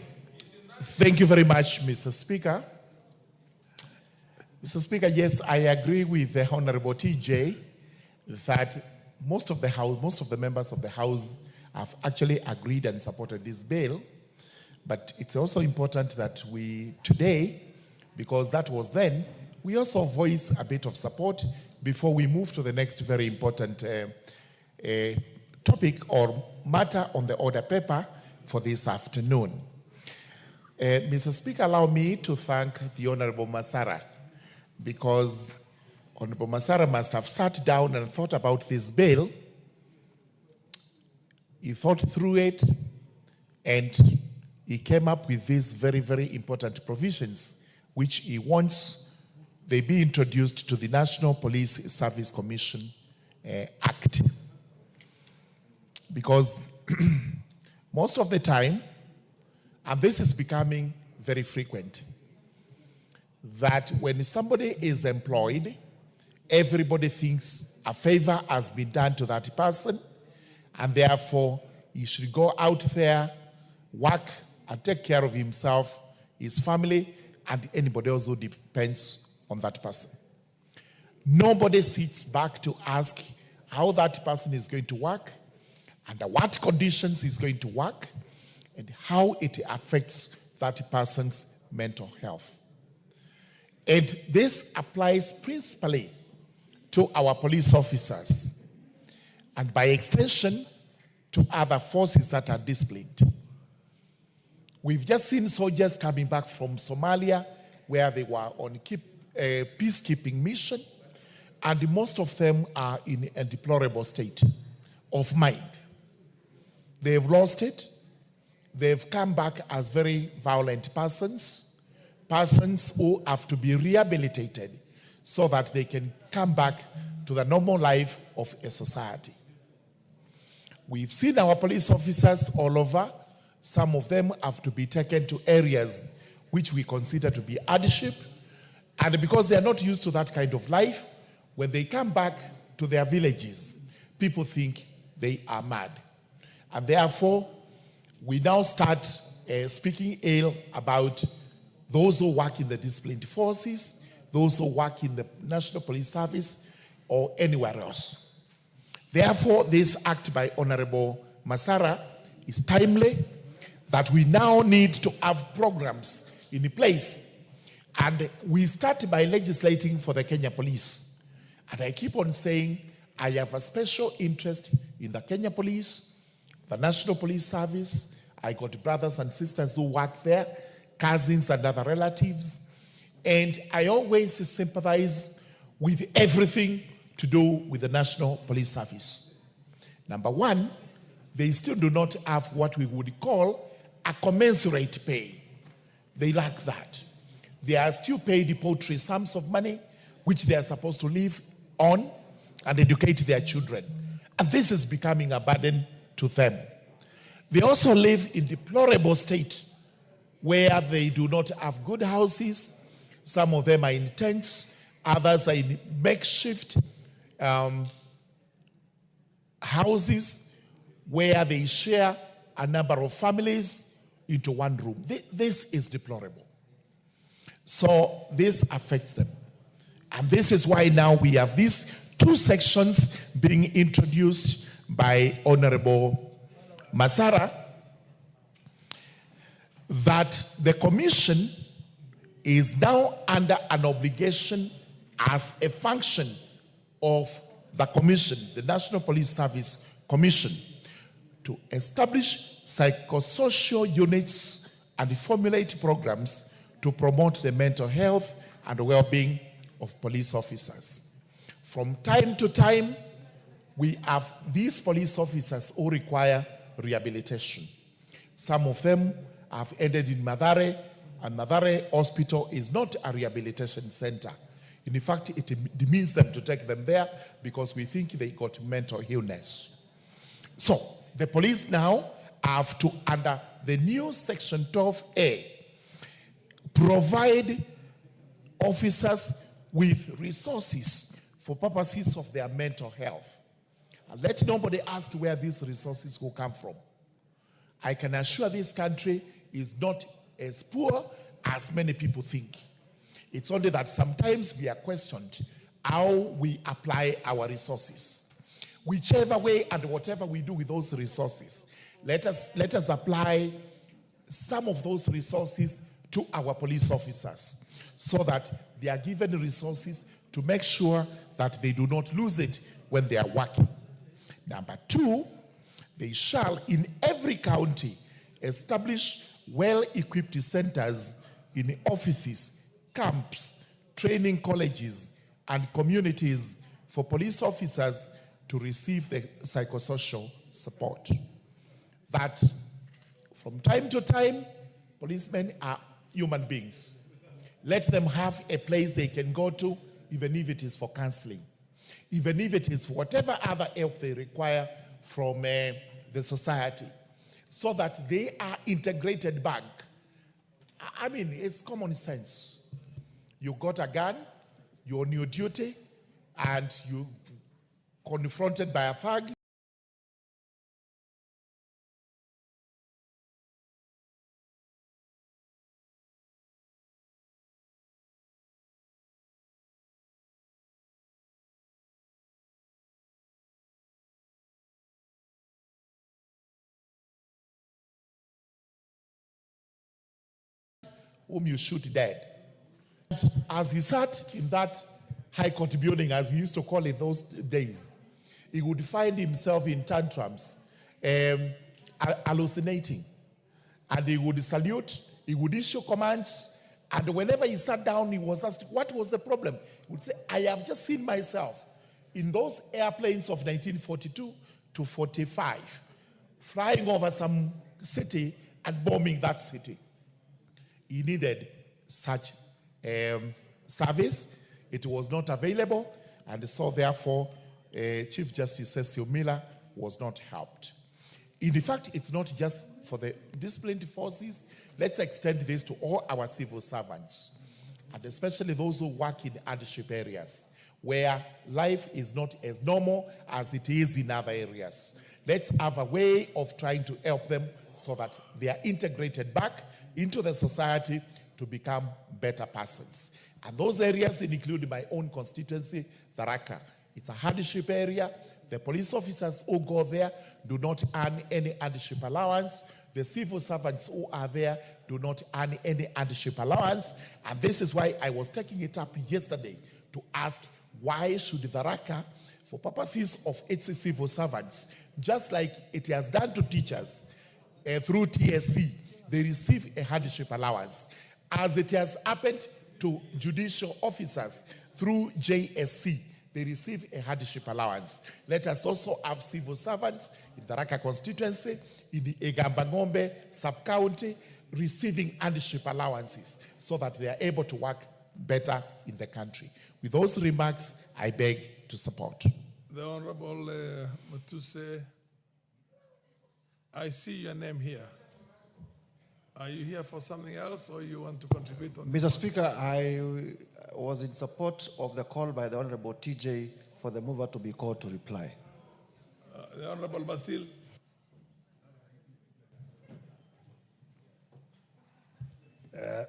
Thank you very much, Mr. Speaker. Mr. Speaker, yes, I agree with the Honorable TJ that most of the members of the House have actually agreed and supported this bill. But it's also important that we today, because that was then, we also voice a bit of support before we move to the next very important topic or matter on the order paper for this afternoon. Mr. Speaker, allow me to thank the Honorable Masara, because Honorable Masara must have sat down and thought about this bill. He thought through it, and he came up with these very, very important provisions, which he wants they be introduced to the National Police Service Commission Act. Because most of the time, and this is becoming very frequent, that when somebody is employed, everybody thinks a favor has been done to that person, and therefore he should go out there, work, and take care of himself, his family, and anybody else who depends on that person. Nobody sits back to ask how that person is going to work, under what conditions he's going to work, and how it affects that person's mental health. And this applies principally to our police officers, and by extension, to other forces that are disciplined. We've just seen soldiers coming back from Somalia, where they were on a peacekeeping mission, and most of them are in a deplorable state of mind. They've lost it. They've come back as very violent persons who have to be rehabilitated so that they can come back to the normal life of a society. We've seen our police officers all over. Some of them have to be taken to areas which we consider to be hardship. And because they are not used to that kind of life, when they come back to their villages, people think they are mad. And therefore, we now start speaking ill about those who work in the disciplined forces, those who work in the National Police Service, or anywhere else. Therefore, this act by Honorable Masara is timely. that we now need to have programs in place. And we start by legislating for the Kenya Police. And I keep on saying, I have a special interest in the Kenya Police, the National Police Service. I got brothers and sisters who work there, cousins and other relatives. And I always sympathize with everything to do with the National Police Service. Number one, they still do not have what we would call a commensurate pay. They lack that. They are still paid paltry sums of money, which they are supposed to live on and educate their children. And this is becoming a burden to them. They also live in deplorable state where they do not have good houses. Some of them are in tents, others are in makeshift houses where they share a number of families into one room. This is deplorable. So this affects them. And this is why now we have these two sections being introduced by Honorable Masara, that the commission is now under an obligation as a function of the commission, the National Police Service Commission, to establish psychosocial units and formulate programs to promote the mental health and well-being of police officers. From time to time, we have these police officers who require rehabilitation. Some of them have ended in Mathare, and Mathare Hospital is not a rehabilitation center. In fact, it demeans them to take them there because we think they got mental illness. So, the police now have to, under the new Section 12A, provide officers with resources for purposes of their mental health. And let nobody ask where these resources will come from. I can assure this country is not as poor as many people think. It's only that sometimes we are questioned how we apply our resources. Whichever way and whatever we do with those resources, let us apply some of those resources to our police officers so that they are given resources to make sure that they do not lose it when they are working. Number two, they shall in every county establish well-equipped centers in offices, camps, training colleges, and communities for police officers to receive the psychosocial support. That from time to time, policemen are human beings. Let them have a place they can go to, even if it is for counseling, even if it is for whatever other help they require from the society, so that they are integrated back. I mean, it's common sense. You got a gun, you're on your duty, and you confronted by a thug. Whom you shoot dead. As he sat in that high court building, as we used to call it those days, he would find himself in tantrums, hallucinating. And he would salute, he would issue commands, and whenever he sat down, he was asked, what was the problem? He would say, I have just seen myself in those airplanes of 1942 to 45, flying over some city and bombing that city. He needed such service. It was not available, and so therefore Chief Justice Cecil Miller was not helped. In fact, it's not just for the disciplined forces. Let's extend this to all our civil servants, and especially those who work in hardship areas, where life is not as normal as it is in other areas. Let's have a way of trying to help them so that they are integrated back into the society to become better persons. And those areas include my own constituency, Tharaka. It's a hardship area. The police officers who go there do not earn any hardship allowance the civil servants who are there do not earn any hardship allowance. And this is why I was taking it up yesterday to ask, why should Tharaka, for purposes of its civil servants, just like it has done to teachers through TSC, they receive a hardship allowance, as it has happened to judicial officers through JSC, they receive a hardship allowance. Let us also have civil servants in the Tharaka constituency, in the Egambangombe sub-county, receiving hardship allowances so that they are able to work better in the country. With those remarks, I beg to support. The Honorable Mutuse, I see your name here. Are you here for something else, or you want to contribute on Mr. Speaker, I was in support of the call by the Honorable TJ for the mover to be called to reply. The Honorable Basil.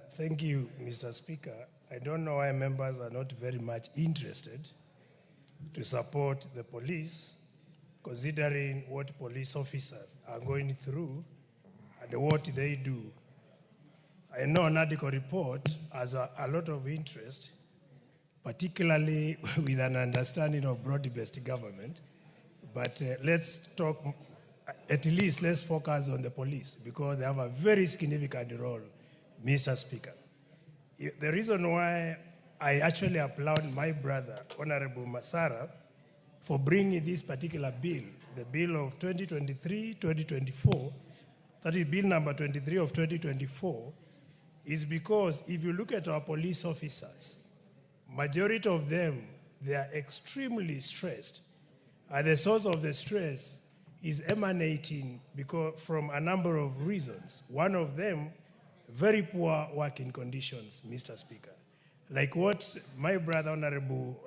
Thank you, Mr. Speaker. I don't know why members are not very much interested to support the police, considering what police officers are going through and what they do. I know an article report has a lot of interest, particularly with an understanding of broad-based government. But let's talk, at least let's focus on the police, because they have a very significant role, Mr. Speaker. The reason why I actually applaud my brother, Honorable Masara, for bringing this particular bill, the bill of 2023-2024, that is bill number 23 of 2024, is because if you look at our police officers, majority of them, they are extremely stressed. And the source of the stress is emanating from a number of reasons. One of them, very poor working conditions, Mr. Speaker. Like what my brother, Honorable,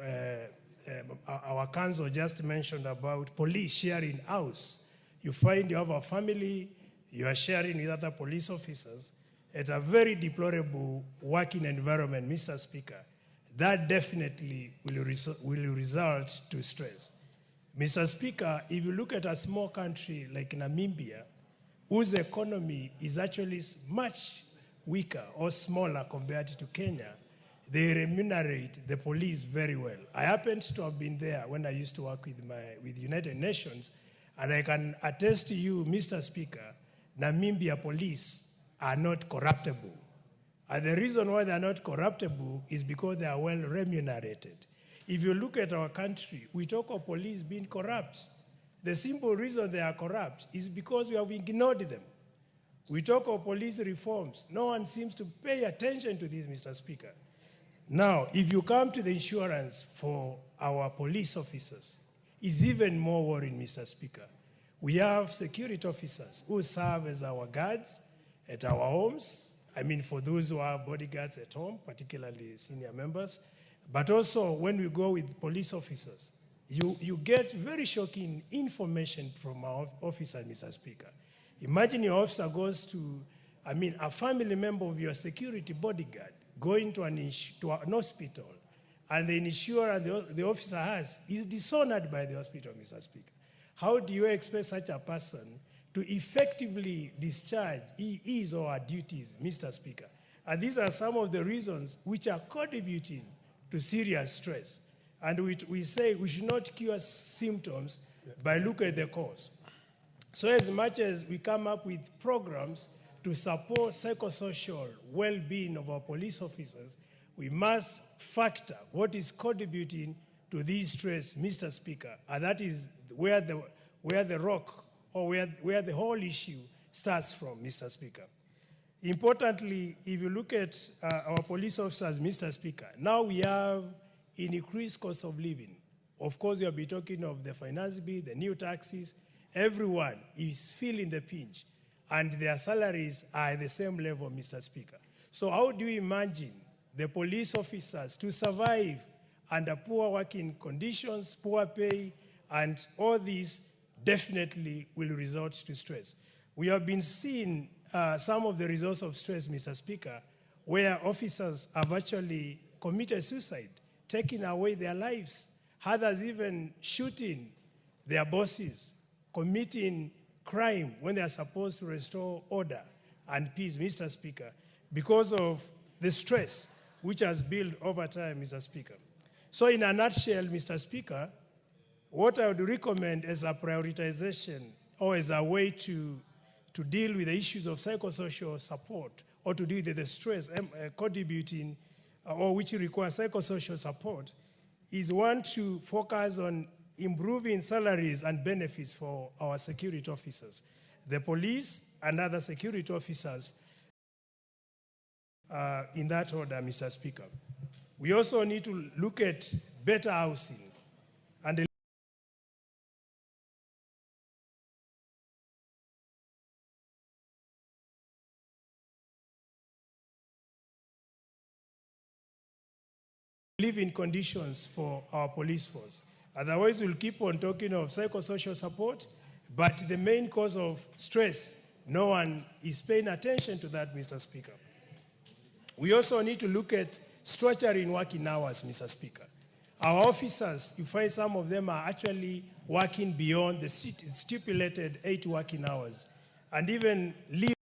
our council just mentioned about police sharing house. You find you have a family, you are sharing with other police officers at a very deplorable working environment, Mr. Speaker. That definitely will result to stress. Mr. Speaker, if you look at a small country like Namibia, whose economy is actually much weaker or smaller compared to Kenya, they remunerate the police very well. I happened to have been there when I used to work with United Nations, and I can attest to you, Mr. Speaker, Namibia police are not corruptible. And the reason why they are not corruptible is because they are well remunerated. If you look at our country, we talk of police being corrupt. The simple reason they are corrupt is because we have ignored them. We talk of police reforms. No one seems to pay attention to this, Mr. Speaker. Now, if you come to the insurance for our police officers, it's even more worrying, Mr. Speaker. We have security officers who serve as our guards at our homes. I mean, for those who have bodyguards at home, particularly senior members. But also, when we go with police officers, you get very shocking information from our officers, Mr. Speaker. Imagine your officer goes to, a family member of your security bodyguard going to an hospital, and the insurance the officer has is dishonored by the hospital, Mr. Speaker. How do you expect such a person to effectively discharge his or her duties, Mr. Speaker? And these are some of the reasons which are contributing to serious stress. And we say we should not cure symptoms by looking at the cause. So as much as we come up with programs to support psychosocial well-being of our police officers, we must factor what is contributing to this stress, Mr. Speaker, and that is where the rock or where the whole issue starts from, Mr. Speaker. Importantly, if you look at our police officers, Mr. Speaker, now we have an increased cost of living. Of course, you'll be talking of the finance bill, the new taxes. Everyone is feeling the pinch, and their salaries are at the same level, Mr. Speaker. So how do you imagine the police officers to survive under poor working conditions, poor pay, and all these definitely will result to stress? We have been seeing some of the results of stress, Mr. Speaker, where officers have actually committed suicide, taking away their lives, others even shooting their bosses, committing crime when they are supposed to restore order and peace, Mr. Speaker, because of the stress which has built over time, Mr. Speaker. So in a nutshell, Mr. Speaker, what I would recommend as a prioritization or as a way to deal with the issues of psychosocial support or to deal with the stress contributing or which require psychosocial support is one to focus on improving salaries and benefits for our security officers, the police and other security officers in that order, Mr. Speaker. We also need to look at better housing and living conditions for our police force. Otherwise, we'll keep on talking of psychosocial support, but the main cause of stress, no one is paying attention to that, Mr. Speaker. We also need to look at structuring working hours, Mr. Speaker. Our officers, you find some of them are actually working beyond the stipulated 8 working hours, and even leave